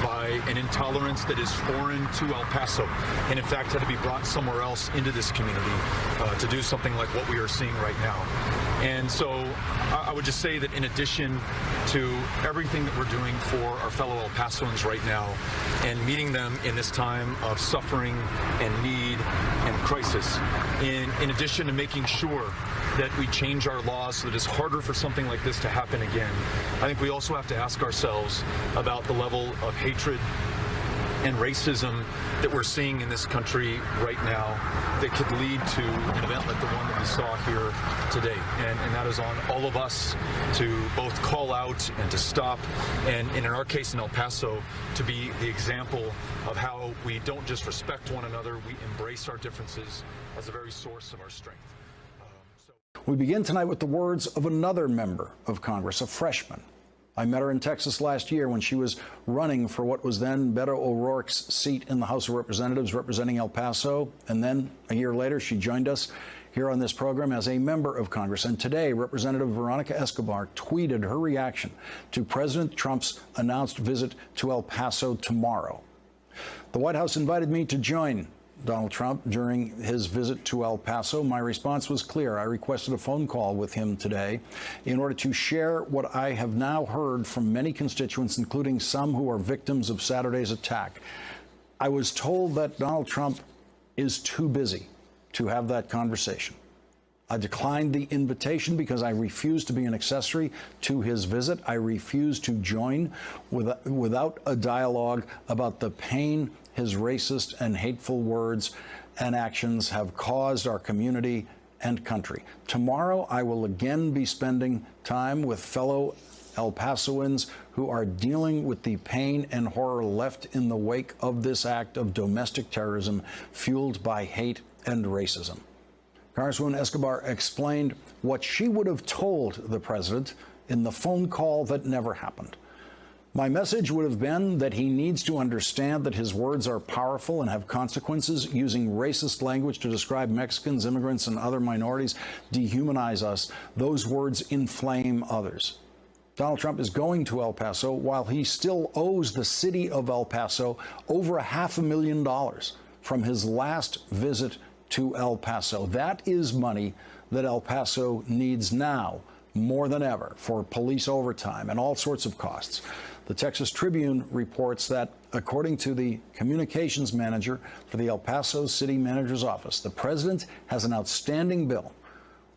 by an intolerance that is foreign to El Paso, and in fact had to be brought somewhere else into this community to do something like what we are seeing right now. And so I would just say that in addition to everything that we're doing for our fellow El Pasoans right now and meeting them in this time of suffering and need and crisis, in addition to making sure that we change our laws so that it's harder for something like this to happen again, I think we also have to ask ourselves about the level of hatred and racism that we're seeing in this country right now that could lead to an event like the one that we saw here today. And that is on all of us to both call out and to stop, and in our case in El Paso, to be the example of how we don't just respect one another, we embrace our differences as a very source of our strength. We begin tonight with the words of another member of Congress, a freshman. I met her in Texas last year when she was running for what was then Beto O'Rourke's seat in the House of Representatives representing El Paso. And then a year later, she joined us here on this program as a member of Congress. And today, Representative Veronica Escobar tweeted her reaction to President Trump's announced visit to El Paso tomorrow. The White House invited me to join Donald Trump during his visit to El Paso. My response was clear. I requested a phone call with him today in order to share what I have now heard from many constituents, including some who are victims of Saturday's attack. I was told that Donald Trump is too busy to have that conversation. I declined the invitation because I refused to be an accessory to his visit. I refused to join without a dialogue about the pain his racist and hateful words and actions have caused our community and country. Tomorrow, I will again be spending time with fellow El Pasoans who are dealing with the pain and horror left in the wake of this act of domestic terrorism fueled by hate and racism. Congresswoman Escobar explained what she would have told the president in the phone call that never happened. My message would have been that he needs to understand that his words are powerful and have consequences. Using racist language to describe Mexicans, immigrants, and other minorities dehumanize us. Those words inflame others. Donald Trump is going to El Paso while he still owes the city of El Paso over $500,000 from his last visit to El Paso. That is money that El Paso needs now more than ever for police overtime and all sorts of costs. The Texas Tribune reports that, according to the communications manager for the El Paso City Manager's Office, the president has an outstanding bill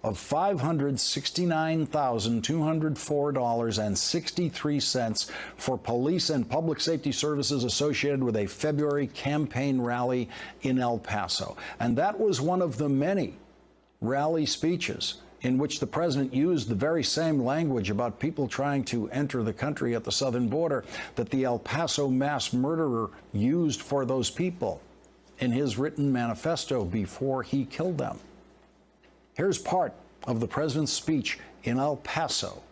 of $569,204.63 for police and public safety services associated with a February campaign rally in El Paso. And that was one of the many rally speeches in which the president used the very same language about people trying to enter the country at the southern border that the El Paso mass murderer used for those people in his written manifesto before he killed them. Here's part of the president's speech in El Paso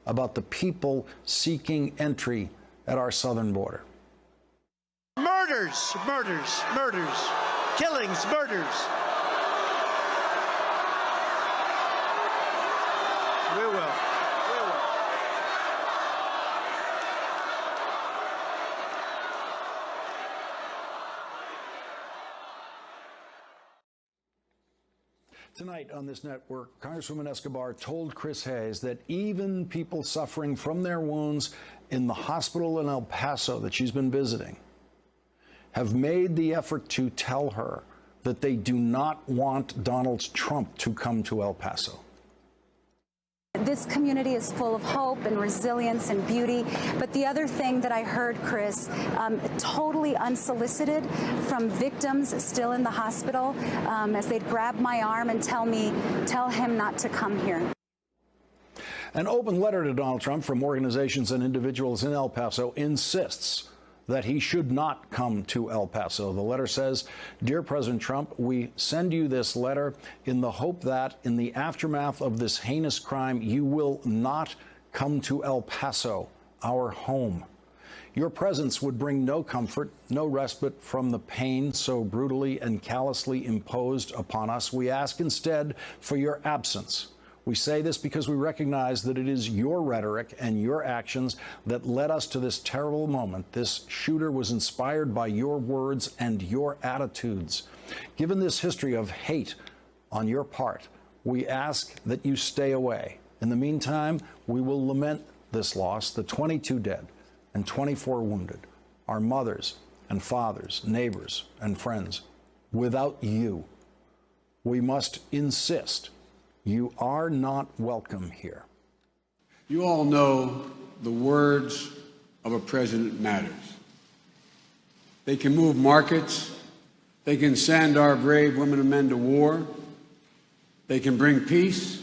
about the people seeking entry at our southern border. Murders, murders, murders, killings, murders. We will. Tonight on this network, Congresswoman Escobar told Chris Hayes that even people suffering from their wounds in the hospital in El Paso that she's been visiting have made the effort to tell her that they do not want Donald Trump to come to El Paso. This community is full of hope and resilience and beauty. But the other thing that I heard, Chris, totally unsolicited from victims still in the hospital, as they'd grab my arm and tell him not to come here. An open letter to Donald Trump from organizations and individuals in El Paso insists that he should not come to El Paso. The letter says, "Dear President Trump, we send you this letter in the hope that in the aftermath of this heinous crime, you will not come to El Paso, our home. Your presence would bring no comfort, no respite from the pain so brutally and callously imposed upon us. We ask instead for your absence. We say this because we recognize that it is your rhetoric and your actions that led us to this terrible moment. This shooter was inspired by your words and your attitudes. Given this history of hate on your part, we ask that you stay away. In the meantime, we will lament this loss, the 22 dead and 24 wounded, our mothers and fathers, neighbors and friends. Without you, we must insist you are not welcome here." You all know the words of a president matters. They can move markets. They can send our brave women and men to war. They can bring peace.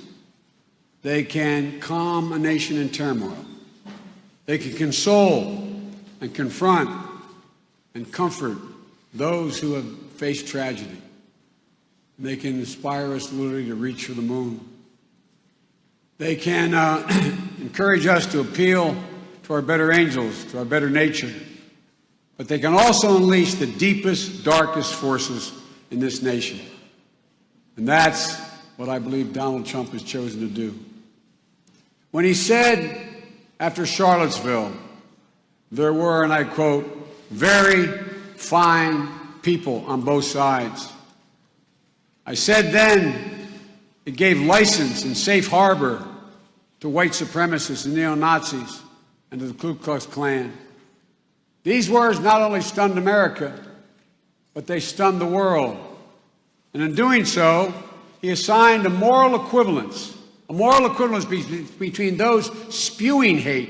They can calm a nation in turmoil. They can console and confront and comfort those who have faced tragedy. They can inspire us literally to reach for the moon. They can encourage us to appeal to our better angels, to our better nature. But they can also unleash the deepest, darkest forces in this nation. And that's what I believe Donald Trump has chosen to do. When he said after Charlottesville, there were, and I quote, very fine people on both sides. I said then it gave license and safe harbor to white supremacists and neo-Nazis and to the Ku Klux Klan. These words not only stunned America, but they stunned the world. And in doing so, he assigned a moral equivalence between those spewing hate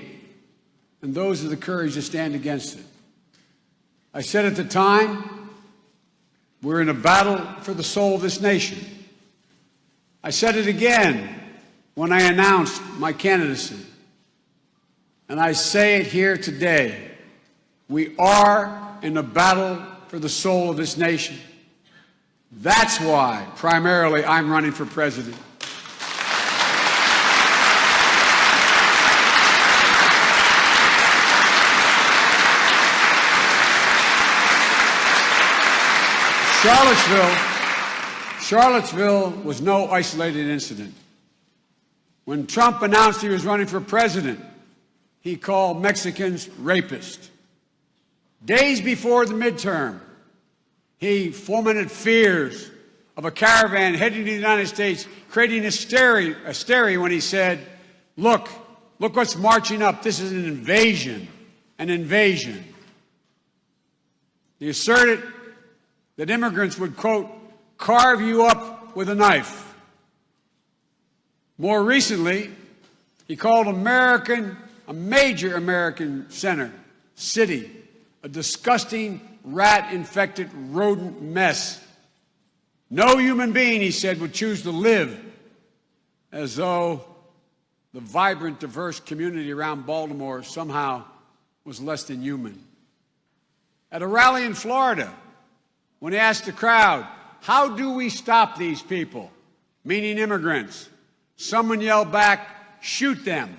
and those with the courage to stand against it. I said at the time, we're in a battle for the soul of this nation. I said it again when I announced my candidacy. And I say it here today. We are in a battle for the soul of this nation. That's why, primarily, I'm running for president. Charlottesville was no isolated incident. When Trump announced he was running for president, he called Mexicans rapists. Days before the midterm, he fomented fears of a caravan heading to the United States, creating hysteria when he said, look what's marching up. This is an invasion, an invasion. He asserted that immigrants would, quote, carve you up with a knife. More recently, he called a major American city, a disgusting, rat-infected rodent mess. No human being, he said, would choose to live, as though the vibrant, diverse community around Baltimore somehow was less than human. At a rally in Florida, when he asked the crowd, how do we stop these people, meaning immigrants, someone yelled back, shoot them,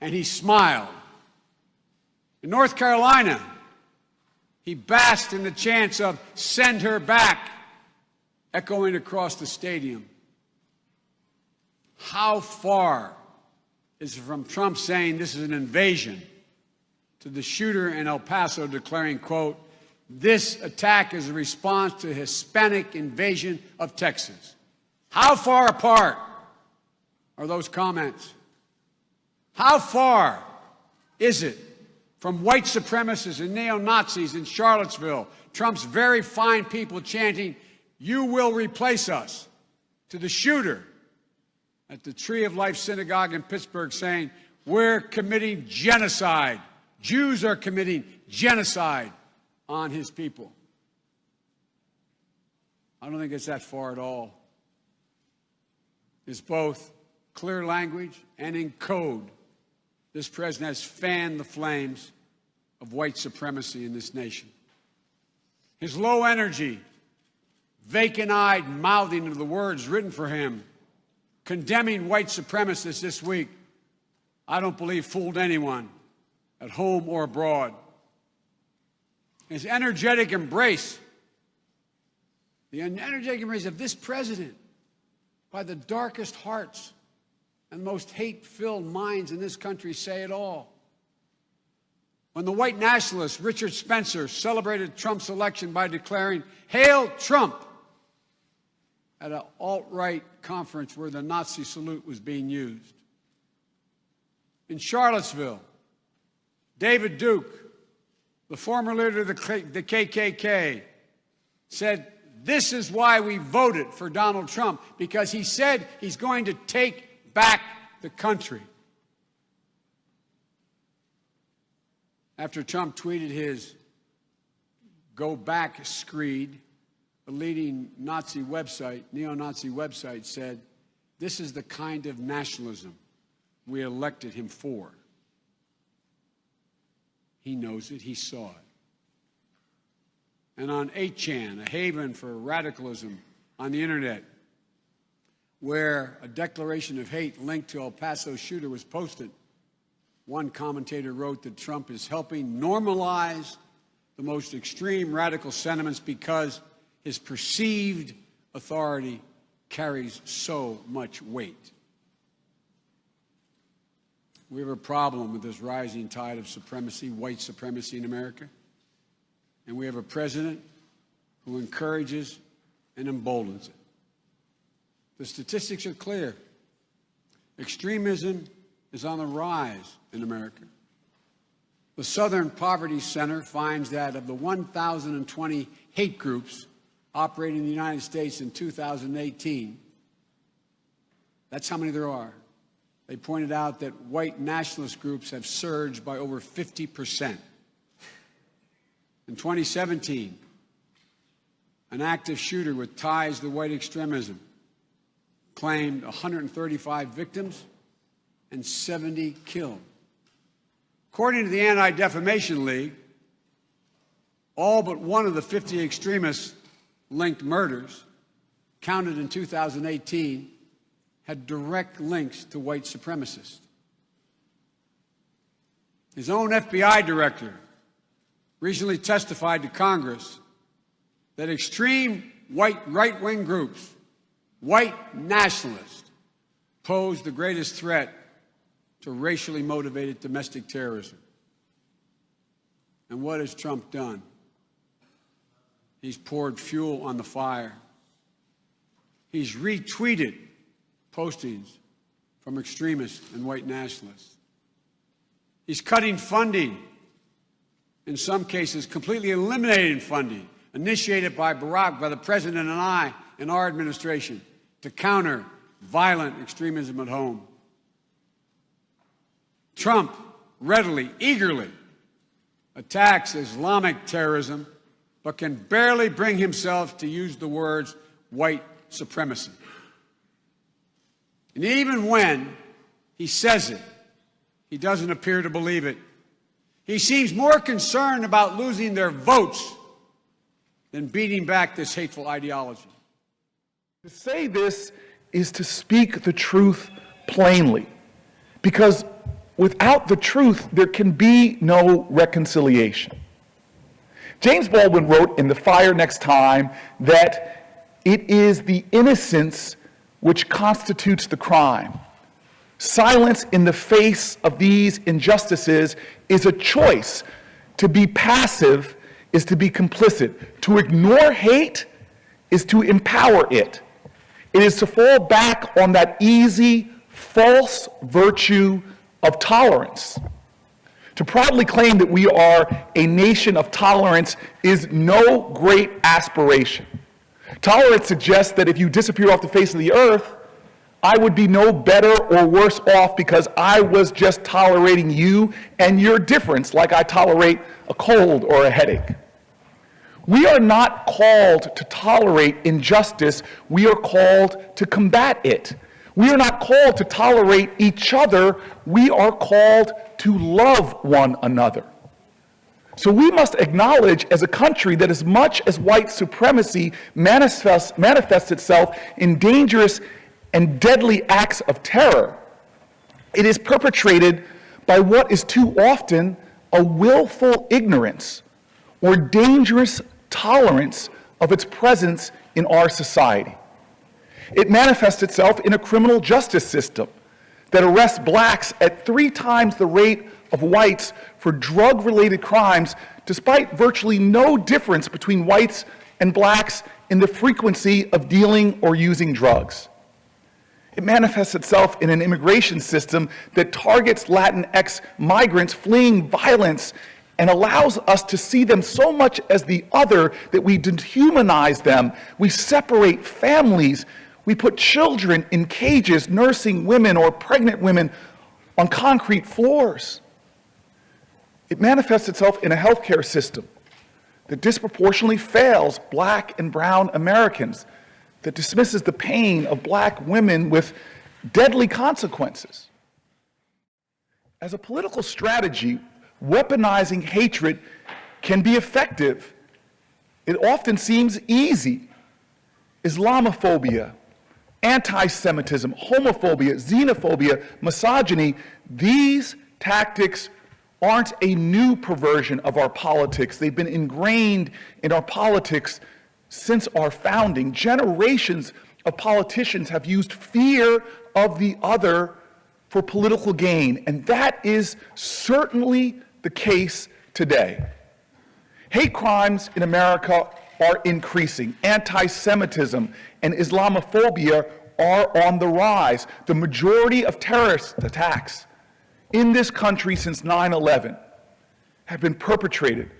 and he smiled. In North Carolina, he basked in the chants of send her back, echoing across the stadium. How far is it from Trump saying this is an invasion to the shooter in El Paso declaring, quote, this attack is a response to a Hispanic invasion of Texas? How far apart are those comments? How far is it from white supremacists and neo-Nazis in Charlottesville, Trump's very fine people chanting, you will replace us, to the shooter at the Tree of Life Synagogue in Pittsburgh saying, we're committing genocide. Jews are committing genocide on his people. I don't think it's that far at all. It's both clear language and in code. This president has fanned the flames of white supremacy in this nation. His low energy, vacant-eyed mouthing of the words written for him, condemning white supremacists this week, I don't believe fooled anyone at home or abroad. His energetic embrace, the energetic embrace of this president by the darkest hearts and most hate-filled minds in this country say it all. When the white nationalist Richard Spencer celebrated Trump's election by declaring, "Hail Trump," at an alt-right conference where the Nazi salute was being used. In Charlottesville, David Duke, the former leader of the KKK, said, "This is why we voted for Donald Trump, because he said he's going to take back the country." After Trump tweeted his "Go Back" screed, the leading Nazi website, neo-Nazi website, said, "This is the kind of nationalism we elected him for." He knows it. He saw it. And on 8chan, a haven for radicalism on the internet, where a declaration of hate linked to El Paso shooter was posted, one commentator wrote that Trump is helping normalize the most extreme radical sentiments because his perceived authority carries so much weight. We have a problem with this rising tide of supremacy, white supremacy in America. And we have a president who encourages and emboldens it. The statistics are clear. Extremism is on the rise in America. The Southern Poverty Center finds that of the 1,020 hate groups operating in the United States in 2018, that's how many there are. They pointed out that white nationalist groups have surged by over 50%. In 2017, an active shooter with ties to white extremism claimed 135 victims and 70 killed. According to the Anti-Defamation League, all but one of the 50 extremist-linked murders counted in 2018 had direct links to white supremacists. His own FBI director recently testified to Congress that extreme white right-wing groups, white nationalists, pose the greatest threat to racially motivated domestic terrorism. And what has Trump done? He's poured fuel on the fire. He's retweeted postings from extremists and white nationalists. He's cutting funding, in some cases completely eliminating funding, initiated by the President and I and our administration to counter violent extremism at home. Trump readily, eagerly attacks Islamic terrorism, but can barely bring himself to use the words white supremacy. And even when he says it, he doesn't appear to believe it. He seems more concerned about losing their votes than beating back this hateful ideology. To say this is to speak the truth plainly, because without the truth, there can be no reconciliation. James Baldwin wrote in The Fire Next Time that it is the innocence which constitutes the crime. Silence in the face of these injustices is a choice. To be passive is to be complicit. To ignore hate is to empower it. It is to fall back on that easy, false virtue of tolerance. To proudly claim that we are a nation of tolerance is no great aspiration. Tolerance suggests that if you disappear off the face of the earth, I would be no better or worse off because I was just tolerating you and your difference, like I tolerate a cold or a headache. We are not called to tolerate injustice. We are called to combat it. We are not called to tolerate each other. We are called to love one another. So we must acknowledge as a country that as much as white supremacy manifests itself in dangerous and deadly acts of terror, it is perpetrated by what is too often a willful ignorance or dangerous tolerance of its presence in our society. It manifests itself in a criminal justice system that arrests blacks at 3 times the rate of whites for drug-related crimes, despite virtually no difference between whites and blacks in the frequency of dealing or using drugs. It manifests itself in an immigration system that targets Latinx migrants fleeing violence and allows us to see them so much as the other that we dehumanize them. We separate families. We put children in cages, nursing women or pregnant women on concrete floors. It manifests itself in a healthcare system that disproportionately fails black and brown Americans, that dismisses the pain of black women with deadly consequences. As a political strategy, weaponizing hatred can be effective. It often seems easy. Islamophobia, anti-Semitism, homophobia, xenophobia, misogyny, these tactics aren't a new perversion of our politics. They've been ingrained in our politics since our founding. Generations of politicians have used fear of the other for political gain, and that is certainly the case today. Hate crimes in America are increasing. Anti-Semitism and Islamophobia are on the rise. The majority of terrorist attacks in this country since 9/11 have been perpetrated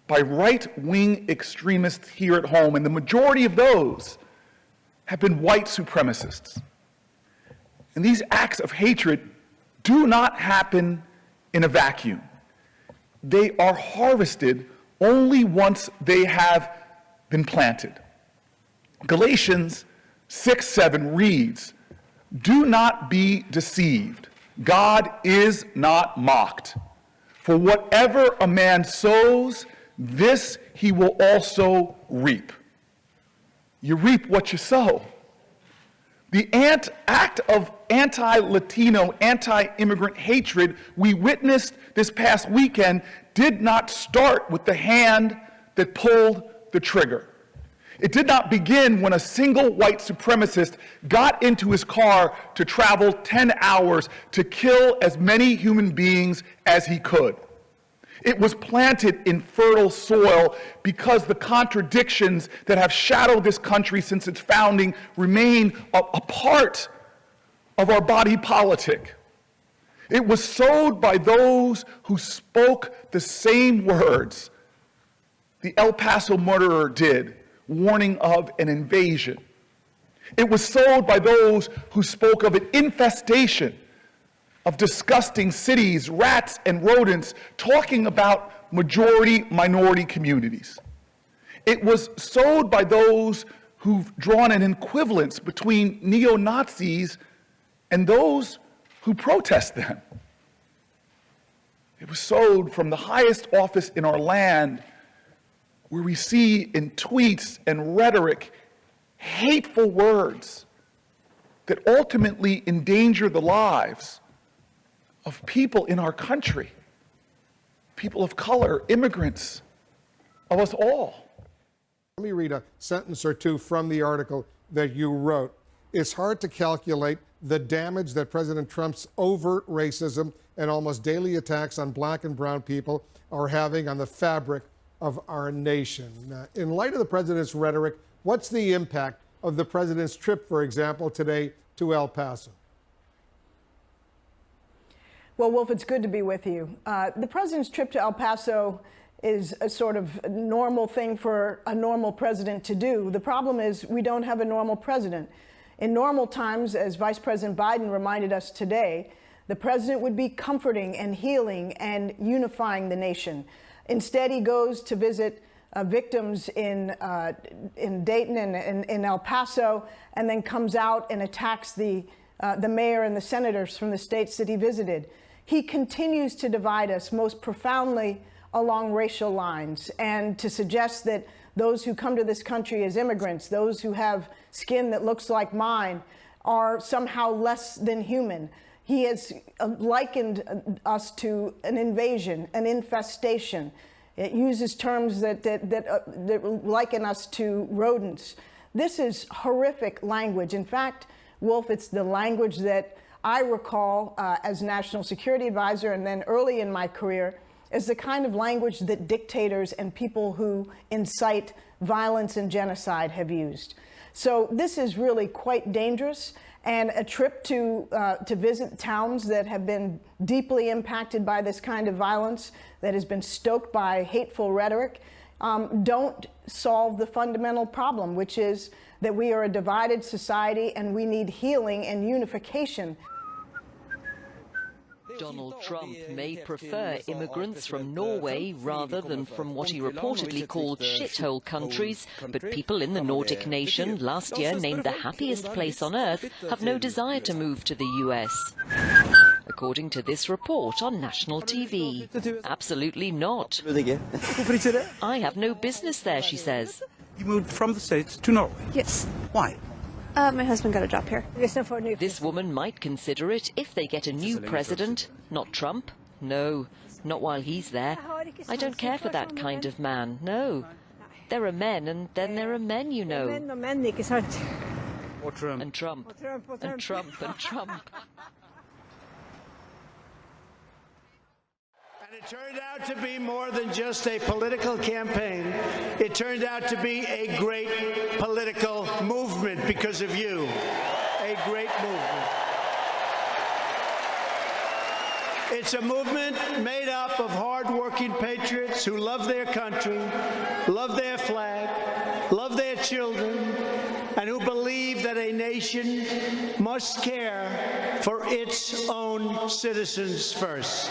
by right-wing extremists here at home, and the majority of those have been white supremacists. And these acts of hatred do not happen in a vacuum. They are harvested only once they have been planted. Galatians 6:7 reads, "Do not be deceived. God is not mocked. For whatever a man sows, this he will also reap." You reap what you sow. The act of anti-Latino, anti-immigrant hatred we witnessed this past weekend did not start with the hand that pulled the trigger. It did not begin when a single white supremacist got into his car to travel 10 hours to kill as many human beings as he could. It was planted in fertile soil because the contradictions that have shadowed this country since its founding remain a part of our body politic. It was sowed by those who spoke the same words the El Paso murderer did, warning of an invasion. It was sowed by those who spoke of an infestation of disgusting cities, rats, and rodents, talking about majority-minority communities. It was sowed by those who've drawn an equivalence between neo-Nazis and those who protest them. It was sowed from the highest office in our land, where we see in tweets and rhetoric hateful words that ultimately endanger the lives of people in our country, people of color, immigrants, of us all. Let me read a sentence or two from the article that you wrote. It's hard to calculate the damage that President Trump's overt racism and almost daily attacks on black and brown people are having on the fabric of our nation. In light of the president's rhetoric, what's the impact of the president's trip, for example, today to El Paso? Well, Wolf, it's good to be with you. The president's trip to El Paso is a sort of normal thing for a normal president to do. The problem is we don't have a normal president. In normal times, as Vice President Biden reminded us today, the president would be comforting and healing and unifying the nation. Instead, he goes to visit victims in Dayton and in El Paso, and then comes out and attacks the mayor and the senators from the states that he visited. He continues to divide us most profoundly along racial lines, and to suggest that those who come to this country as immigrants, those who have skin that looks like mine, are somehow less than human. He has likened us to an invasion, an infestation. It uses terms that liken us to rodents. This is horrific language. In fact, Wolf, it's the language that I recall as National Security Advisor, and then early in my career, as the kind of language that dictators and people who incite violence and genocide have used. So this is really quite dangerous, and a trip to visit towns that have been deeply impacted by this kind of violence, that has been stoked by hateful rhetoric, don't solve the fundamental problem, which is that we are a divided society and we need healing and unification. Donald Trump may prefer immigrants from Norway rather than from what he reportedly called shithole countries, but people in the Nordic nation, last year named the happiest place on earth, have no desire to move to the US. According to this report on national TV. Absolutely not. I have no business there, she says. You moved from the States to Norway? Yes. Why? My husband got a job here. This woman might consider it if they get a new president, not Trump. No, not while he's there. I don't care for that kind of man, no. There are men, and then there are men, you know. Or Trump. And Trump. And Trump. And Trump. And it turned out to be more than just a political campaign. It turned out to be a great political movement because of you. A great movement. It's a movement made up of hard-working patriots who love their country, love their flag, love their children, and who believe that a nation must care for its own citizens first.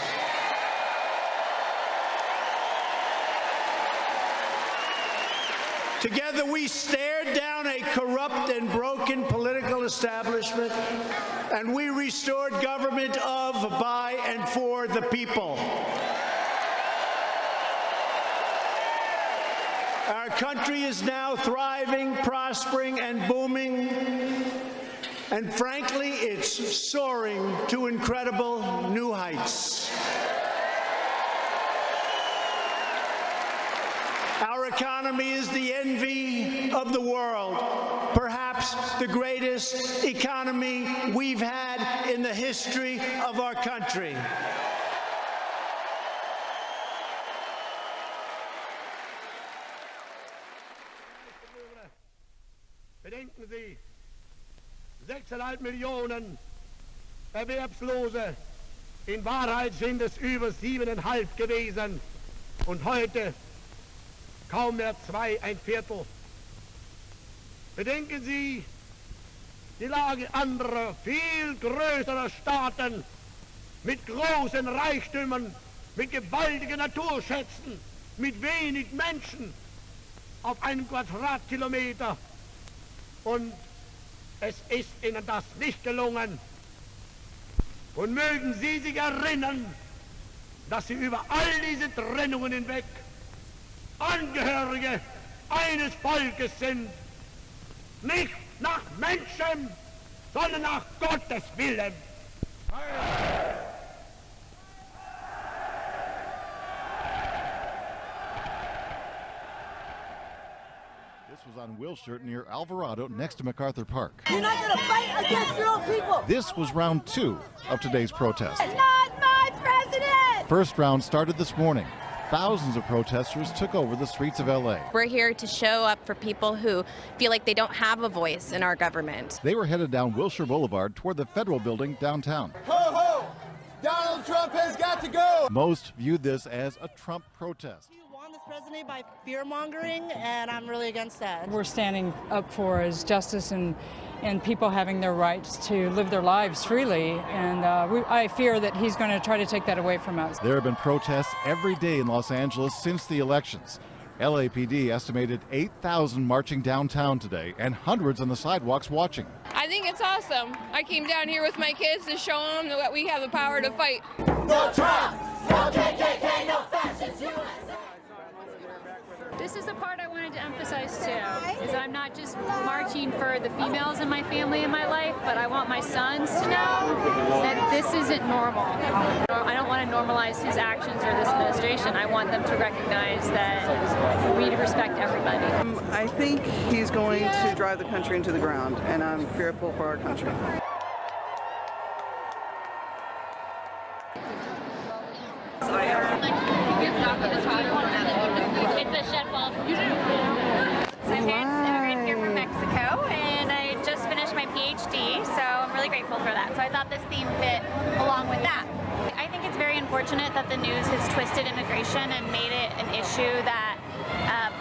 Together we stared down a corrupt and broken political establishment, and we restored government of, by, and for the people. Our country is now thriving, prospering, and booming, and frankly, it's soaring to incredible new heights. Our economy is the envy of the world, perhaps the greatest economy we've had in the history of our country. Bedenken Sie, 6,5 Millionen Erwerbslose. In Wahrheit sind es über 7,5 gewesen und heute kaum mehr 2,25. Bedenken Sie die Lage anderer, viel größerer Staaten mit großen Reichtümern, mit gewaltigen Naturschätzen, mit wenig Menschen auf einem Quadratkilometer. Und es ist ihnen das nicht gelungen. Und mögen Sie sich erinnern, dass Sie über all diese Trennungen hinweg Angehörige eines Volkes sind. Nicht nach Menschen, sondern nach Gottes Willen. This was on Wilshire near Alvarado next to MacArthur Park. You're not going to fight against your own people. This was round 2 of today's protest. Not my president! First round started this morning. Thousands of protesters took over the streets of LA. We're here to show up for people who feel like they don't have a voice in our government. They were headed down Wilshire Boulevard toward the federal building downtown. Ho ho! Donald Trump has got to go! Most viewed this as a Trump protest. President by fear-mongering, and I'm really against that. We're standing up for is justice and people having their rights to live their lives freely, and I fear that he's going to try to take that away from us. There have been protests every day in Los Angeles since the elections. LAPD estimated 8,000 marching downtown today and hundreds on the sidewalks watching. I think it's awesome. I came down here with my kids to show them that we have the power to fight. No Trump! No KKK! No fascists! USA! This is the part I wanted to emphasize too, is that I'm not just marching for the females in my family and my life, but I want my sons to know that this isn't normal. I don't want to normalize his actions or this administration. I want them to recognize that we need to respect everybody. I think he's going to drive the country into the ground, and I'm fearful for our country. My parents immigrated here from Mexico, and I just finished my PhD, so I'm really grateful for that. So I thought this theme fit along with that. I think it's very unfortunate that the news has twisted immigration and made it an issue that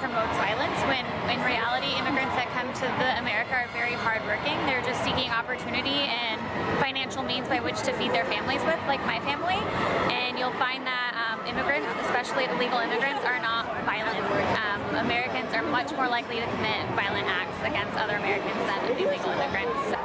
promotes violence, when in reality immigrants that come to America are very hardworking. They're just seeking opportunity and financial means by which to feed their families with, like my family. And you'll find that immigrants, especially illegal immigrants, are not violent. Americans are much more likely to commit violent acts against other Americans than illegal immigrants.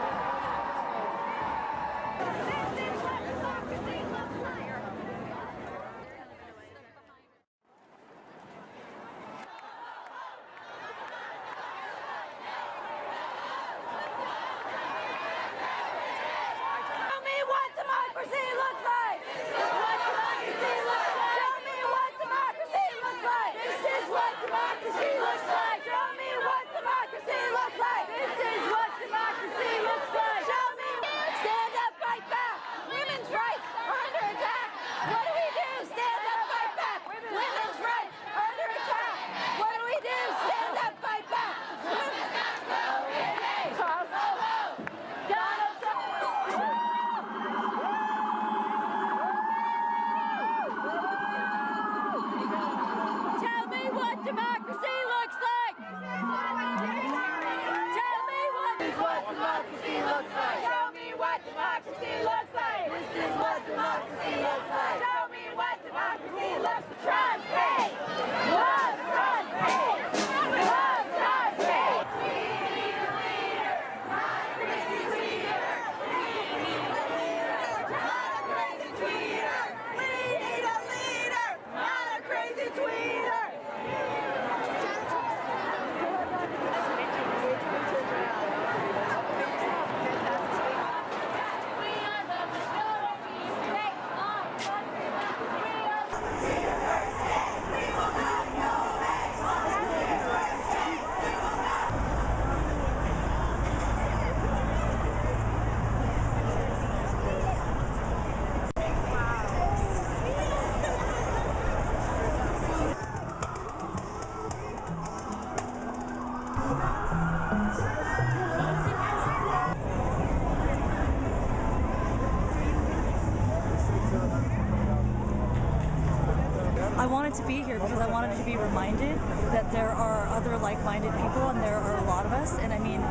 wanted to be here because I wanted to be reminded that there are other like-minded people, and there are a lot of us. And I mean,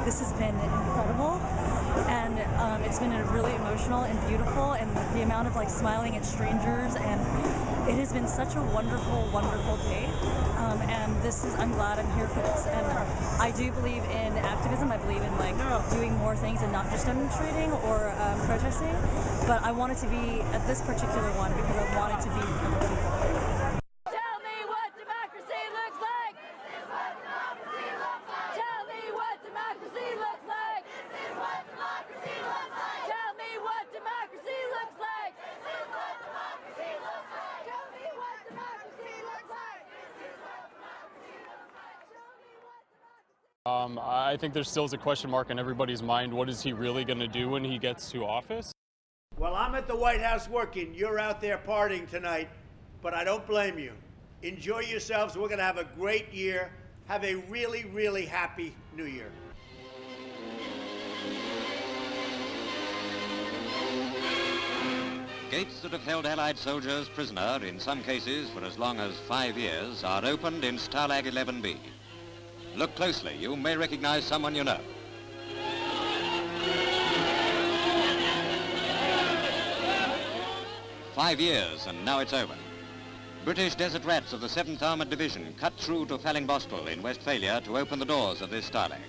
this has been incredible, and it's been really emotional and beautiful, and the amount of like smiling at strangers, and it has been such a wonderful, wonderful day. And I'm glad I'm here for this. And I do believe in activism. I believe in like doing more things and not just demonstrating or protesting. But I wanted to be at this particular one because I wanted to be with other people. Tell me what democracy looks like. This is what democracy looks like. Tell me what democracy looks like. This is what democracy looks like. Tell me what democracy looks like. This is what democracy looks like. Tell me what democracy looks like. This is what democracy looks like. Tell me what democracy. I think there still is a question mark in everybody's mind. What is he really going to do when he gets to office? Well, I'm at the White House working. You're out there partying tonight, but I don't blame you. Enjoy yourselves. We're going to have a great year. Have a really, really happy New Year. Gates that have held Allied soldiers prisoner, in some cases for as long as 5 years, are opened in Stalag 11B. Look closely. You may recognize someone you know. "5 years, and now it's over. British Desert Rats of the 7th Armoured Division cut through to Fallingbostel in Westphalia to open the doors of this Stalag.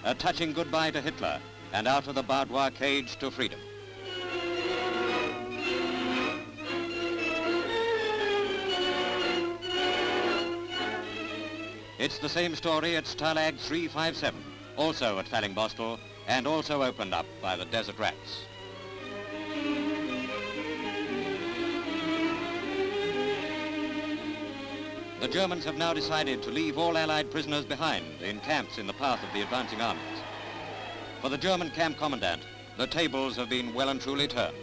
A touching goodbye to Hitler, and out of the barbed wire cage to freedom. It's the same story at Stalag 357, also at Fallingbostel, and also opened up by the Desert Rats. The Germans have now decided to leave all Allied prisoners behind in camps in the path of the advancing armies. For the German camp commandant, the tables have been well and truly turned.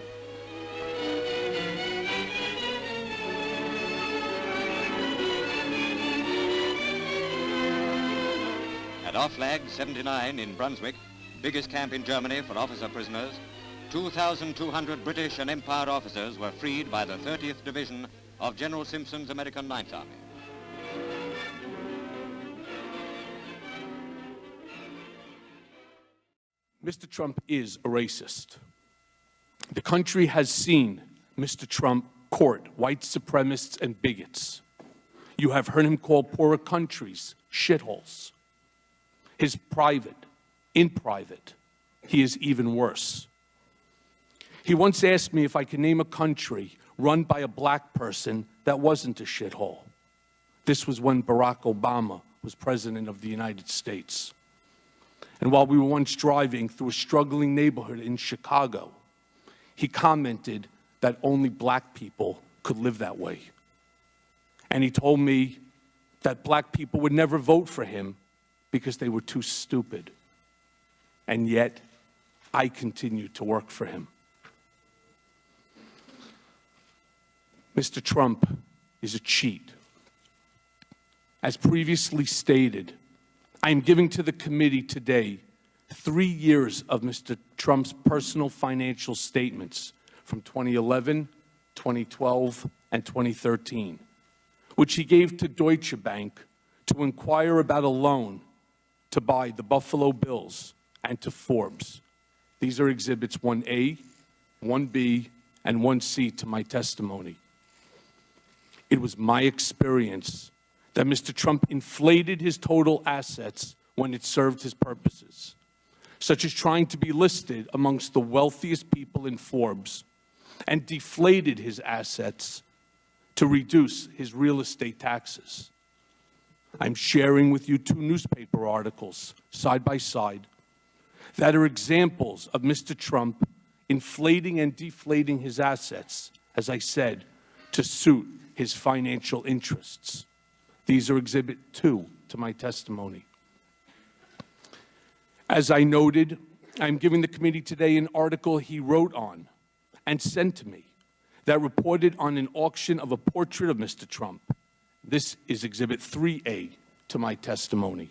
At Offlag 79 in Brunswick, biggest camp in Germany for officer prisoners, 2,200 British and Empire officers were freed by the 30th Division of General Simpson's American Ninth Army. Mr. Trump is a racist. The country has seen Mr. Trump court white supremacists and bigots. You have heard him call poorer countries shitholes. In private, he is even worse. He once asked me if I could name a country run by a black person that wasn't a shithole. This was when Barack Obama was president of the United States. And while we were once driving through a struggling neighborhood in Chicago, he commented that only black people could live that way. And he told me that black people would never vote for him because they were too stupid. And yet, I continued to work for him. Mr. Trump is a cheat. As previously stated, I am giving to the committee today 3 years of Mr. Trump's personal financial statements from 2011, 2012, and 2013, which he gave to Deutsche Bank to inquire about a loan to buy the Buffalo Bills and to Forbes. These are Exhibits 1A, 1B, and 1C to my testimony. It was my experience that Mr. Trump inflated his total assets when it served his purposes, such as trying to be listed amongst the wealthiest people in Forbes, and deflated his assets to reduce his real estate taxes. I'm sharing with you 2 newspaper articles, side by side, that are examples of Mr. Trump inflating and deflating his assets, as I said, to suit his financial interests. These are Exhibit 2 to my testimony. As I noted, I'm giving the committee today an article he wrote on and sent to me that reported on an auction of a portrait of Mr. Trump. This is Exhibit 3A to my testimony.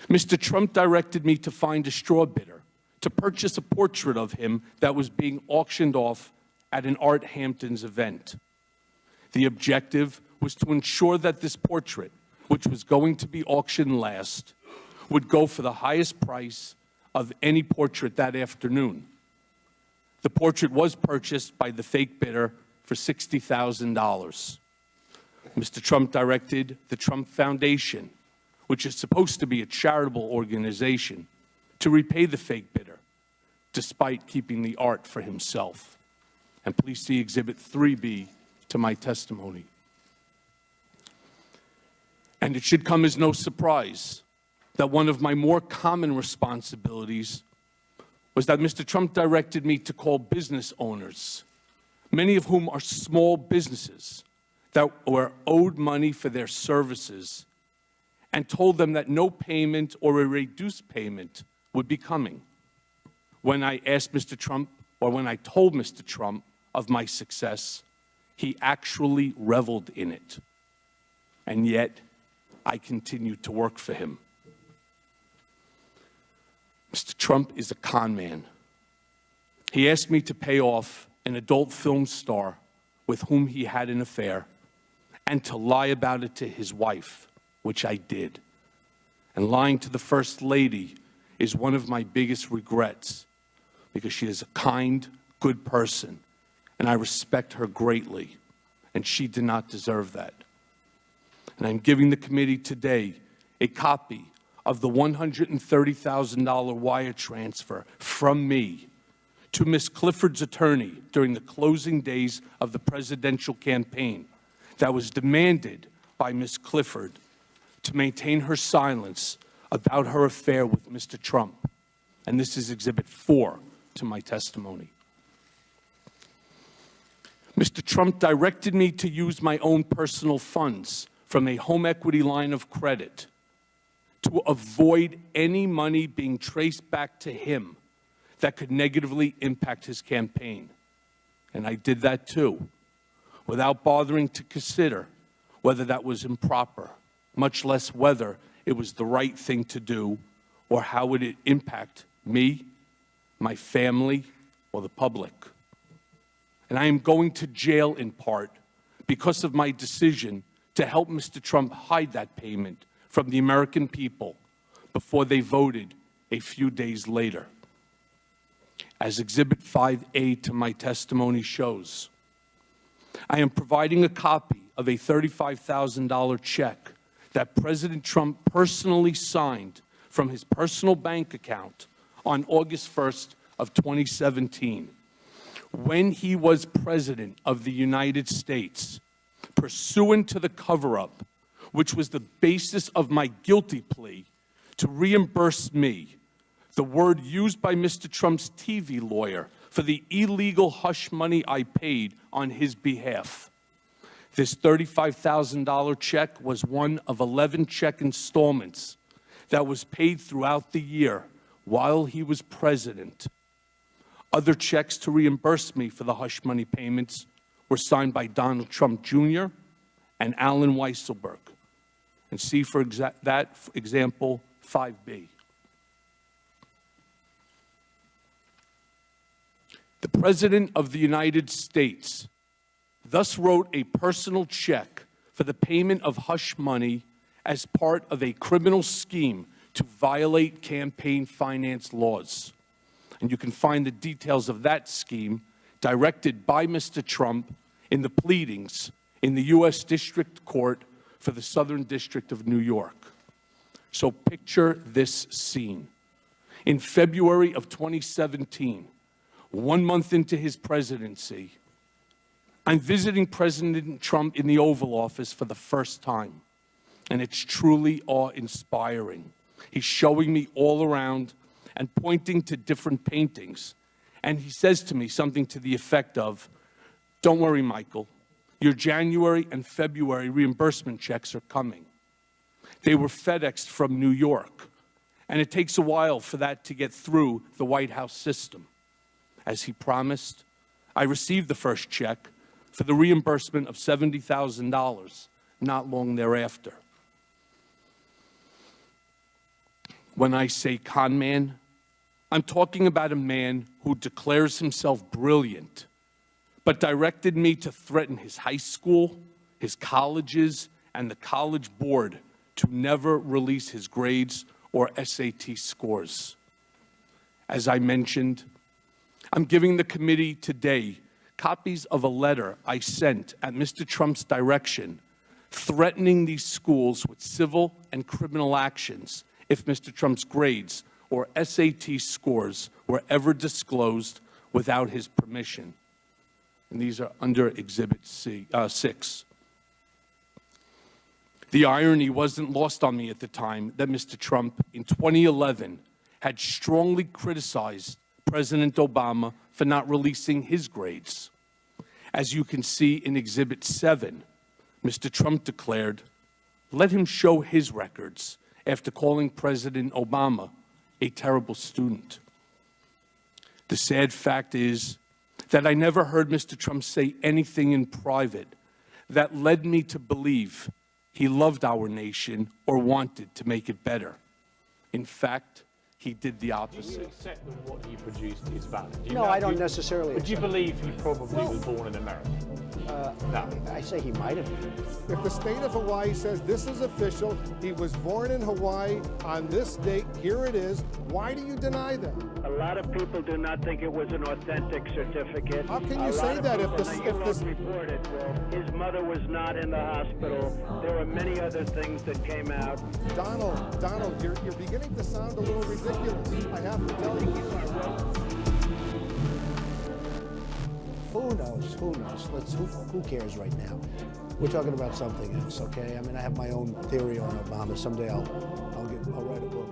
Mr. Trump directed me to find a straw bidder to purchase a portrait of him that was being auctioned off at an Art Hamptons event. The objective was to ensure that this portrait, which was going to be auctioned last, would go for the highest price of any portrait that afternoon. The portrait was purchased by the fake bidder for $60,000. Mr. Trump directed the Trump Foundation, which is supposed to be a charitable organization, to repay the fake bidder, despite keeping the art for himself. And please see Exhibit 3B to my testimony. And it should come as no surprise that one of my more common responsibilities was that Mr. Trump directed me to call business owners, many of whom are small businesses that were owed money for their services, and told them that no payment or a reduced payment would be coming. When I asked Mr. Trump, or when I told Mr. Trump of my success, he actually reveled in it. And yet, I continued to work for him. Mr. Trump is a con man. He asked me to pay off an adult film star with whom he had an affair and to lie about it to his wife, which I did. And lying to the First Lady is one of my biggest regrets because she is a kind, good person, and I respect her greatly, and she did not deserve that. And I'm giving the committee today a copy of the $130,000 wire transfer from me to Ms. Clifford's attorney during the closing days of the presidential campaign that was demanded by Ms. Clifford to maintain her silence about her affair with Mr. Trump. And this is Exhibit 4 to my testimony. Mr. Trump directed me to use my own personal funds from a home equity line of credit to avoid any money being traced back to him that could negatively impact his campaign. And I did that too, without bothering to consider whether that was improper, much less whether it was the right thing to do or how would it impact me, my family, or the public. And I am going to jail in part because of my decision to help Mr. Trump hide that payment from the American people before they voted a few days later. As Exhibit 5A to my testimony shows, I am providing a copy of a $35,000 check that President Trump personally signed from his personal bank account on August 1st of 2017, when he was President of the United States, pursuant to the cover-up, which was the basis of my guilty plea to reimburse me, the word used by Mr. Trump's TV lawyer, for the illegal hush money I paid on his behalf. This $35,000 check was one of 11 check installments that was paid throughout the year while he was president. Other checks to reimburse me for the hush money payments were signed by Donald Trump Jr. and Alan Weisselberg. And see for that example 5B. The President of the United States thus wrote a personal check for the payment of hush money as part of a criminal scheme to violate campaign finance laws. And you can find the details of that scheme directed by Mr. Trump in the pleadings in the U.S. District Court for the Southern District of New York. So picture this scene. In February of 2017, 1 month into his presidency, I'm visiting President Trump in the Oval Office for the first time, and it's truly awe-inspiring. He's showing me all around and pointing to different paintings, and he says to me something to the effect of, "Don't worry, Michael, your January and February reimbursement checks are coming." They were FedExed from New York, and it takes a while for that to get through the White House system. As he promised, I received the first check for the reimbursement of $70,000 not long thereafter. When I say con man, I'm talking about a man who declares himself brilliant, but directed me to threaten his high school, his colleges, and the college board to never release his grades or SAT scores. As I mentioned, I'm giving the committee today copies of a letter I sent at Mr. Trump's direction, threatening these schools with civil and criminal actions if Mr. Trump's grades or SAT scores were ever disclosed without his permission. And these are under Exhibit 6. The irony wasn't lost on me at the time that Mr. Trump, in 2011, had strongly criticized President Obama for not releasing his grades. As you can see in Exhibit 7, Mr. Trump declared, "Let him show his records," after calling President Obama a terrible student. The sad fact is that I never heard Mr. Trump say anything in private that led me to believe he loved our nation or wanted to make it better. In fact, he did the opposite. Do you accept that what he produced is valid? No, I don't necessarily. Would you believe he probably was born in America? No. I say he might have been. If the state of Hawaii says this is official, he was born in Hawaii on this date, here it is, why do you deny that? A lot of people do not think it was an authentic certificate. How can you say that if this reported, his mother was not in the hospital? There were many other things that came out. Donald, you're beginning to sound a little ridiculous. I have to tell you. Who knows? Who knows? Who cares right now? We're talking about something else, okay? I mean, I have my own theory on Obama. Someday I'll write a book.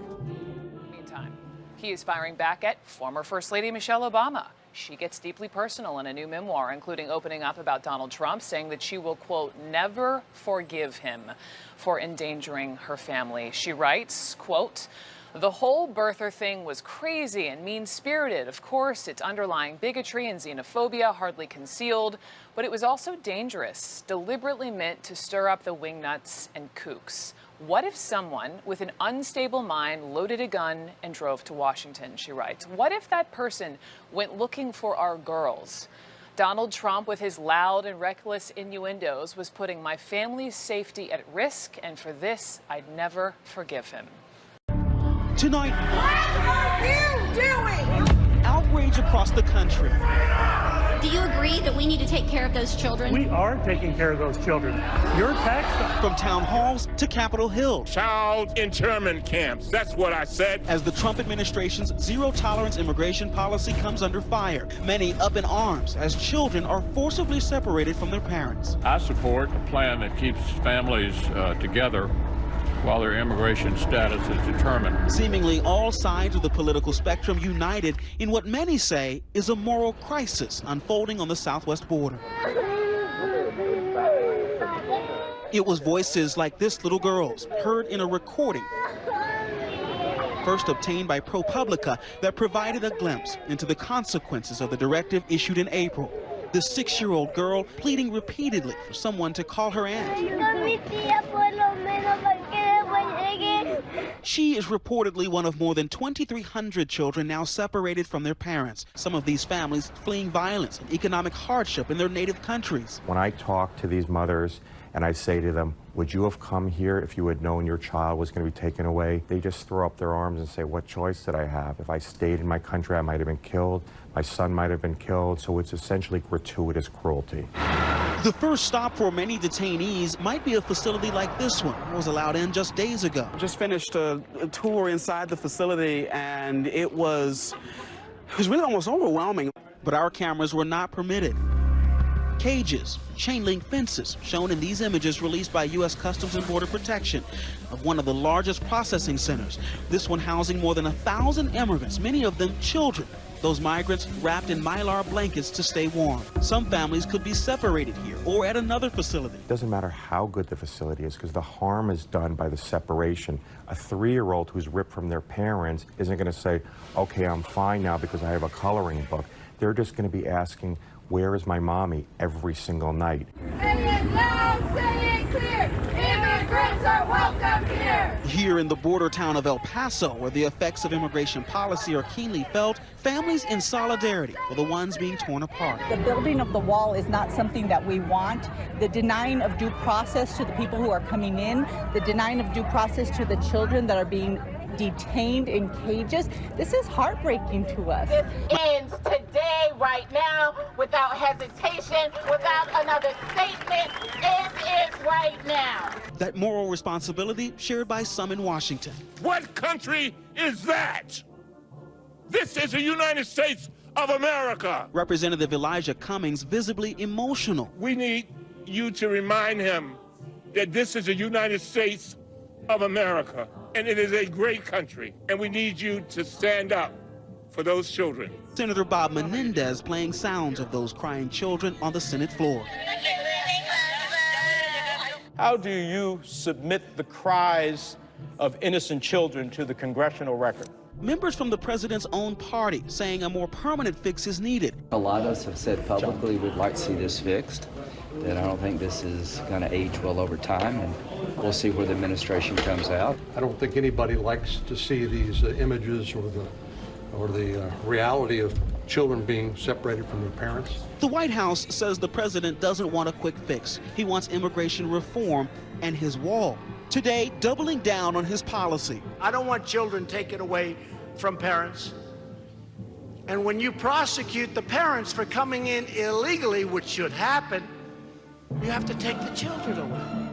Meantime, he is firing back at former First Lady Michelle Obama. She gets deeply personal in a new memoir, including opening up about Donald Trump, saying that she will, quote, never forgive him for endangering her family. She writes, quote, "The whole birther thing was crazy and mean-spirited. Of course, its underlying bigotry and xenophobia hardly concealed, but it was also dangerous, deliberately meant to stir up the wingnuts and kooks. What if someone with an unstable mind loaded a gun and drove to Washington?" She writes. "What if that person went looking for our girls? Donald Trump, with his loud and reckless innuendos, was putting my family's safety at risk, and for this, I'd never forgive him." Tonight, What are you doing? outrage across the country. Do you agree that we need to take care of those children? We are taking care of those children. Your tax. From town halls to Capitol Hill. Child internment camps, that's what I said. As the Trump administration's zero-tolerance immigration policy comes under fire, many up in arms as children are forcibly separated from their parents. I support a plan that keeps families together while their immigration status is determined. Seemingly all sides of the political spectrum united in what many say is a moral crisis unfolding on the southwest border. It was voices like this little girl's, heard in a recording, first obtained by ProPublica, that provided a glimpse into the consequences of the directive issued in April. The 6-year-old girl pleading repeatedly for someone to call her aunt. She is reportedly one of more than 2,300 children now separated from their parents. Some of these families fleeing violence and economic hardship in their native countries. When I talk to these mothers and I say to them, would you have come here if you had known your child was going to be taken away? They just throw up their arms and say, what choice did I have? If I stayed in my country, I might have been killed. My son might have been killed. So it's essentially gratuitous cruelty. The first stop for many detainees might be a facility like this one. I was allowed in just days ago. Just finished a tour inside the facility, and it was really almost overwhelming. But our cameras were not permitted. Cages, chain link fences, shown in these images released by U.S. Customs and Border Protection of one of the largest processing centers. This one housing more than 1,000 immigrants, many of them children. Those migrants wrapped in Mylar blankets to stay warm. Some families could be separated here or at another facility. It doesn't matter how good the facility is because the harm is done by the separation. A 3-year-old who's ripped from their parents isn't going to say, okay, I'm fine now because I have a coloring book. They're just going to be asking, where is my mommy every single night? Say it loud, say it clear. Immigrants are welcome here. Here in the border town of El Paso, where the effects of immigration policy are keenly felt, families in solidarity for the ones being torn apart. The building of the wall is not something that we want. The denying of due process to the people who are coming in, the denying of due process to the children that are being detained in cages, this is heartbreaking to us. This ends today, right now, without hesitation, without another statement. It is right now. That moral responsibility shared by some in Washington. What country is that? This is the United States of America. Representative Elijah Cummings visibly emotional. We need you to remind him that this is the United States of America, and it is a great country, and we need you to stand up for those children. Senator Bob Menendez playing sounds of those crying children on the Senate floor. How do you submit the cries of innocent children to the congressional record? Members from the president's own party saying a more permanent fix is needed. A lot of us have said publicly we'd like to see this fixed, that I don't think this is going to age well over time, and we'll see where the administration comes out. I don't think anybody likes to see these images or the reality of children being separated from their parents. The White House says the president doesn't want a quick fix. He wants immigration reform and his wall. Today, doubling down on his policy. I don't want children taken away from parents. And when you prosecute the parents for coming in illegally, which should happen, you have to take the children away.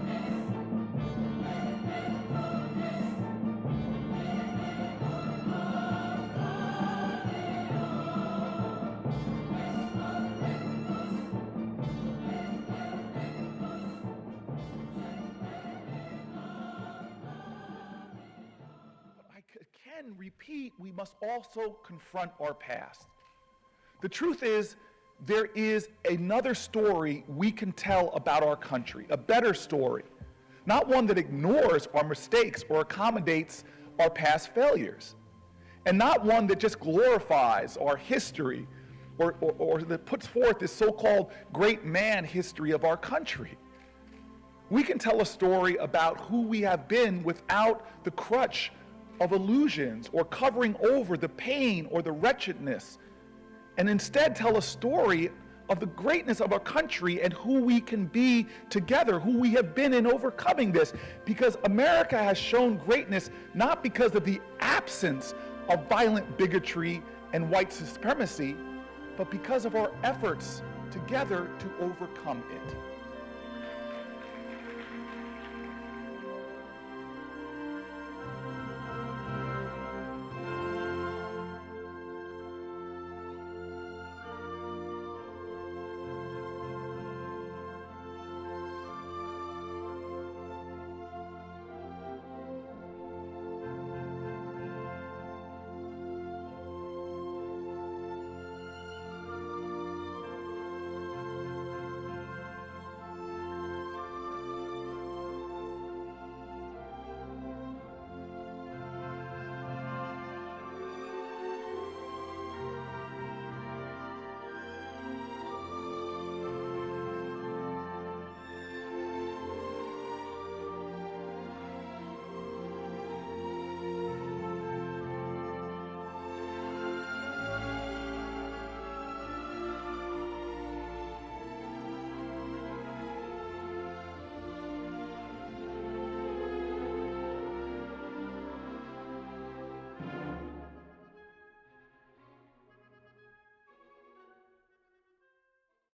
Repeat, we must also confront our past. The truth is, there is another story we can tell about our country, a better story, not one that ignores our mistakes or accommodates our past failures, and not one that just glorifies our history or that puts forth this so-called great man history of our country. We can tell a story about who we have been without the crutch of illusions or covering over the pain or the wretchedness, and instead tell a story of the greatness of our country and who we can be together, who we have been in overcoming this, because America has shown greatness not because of the absence of violent bigotry and white supremacy, but because of our efforts together to overcome it.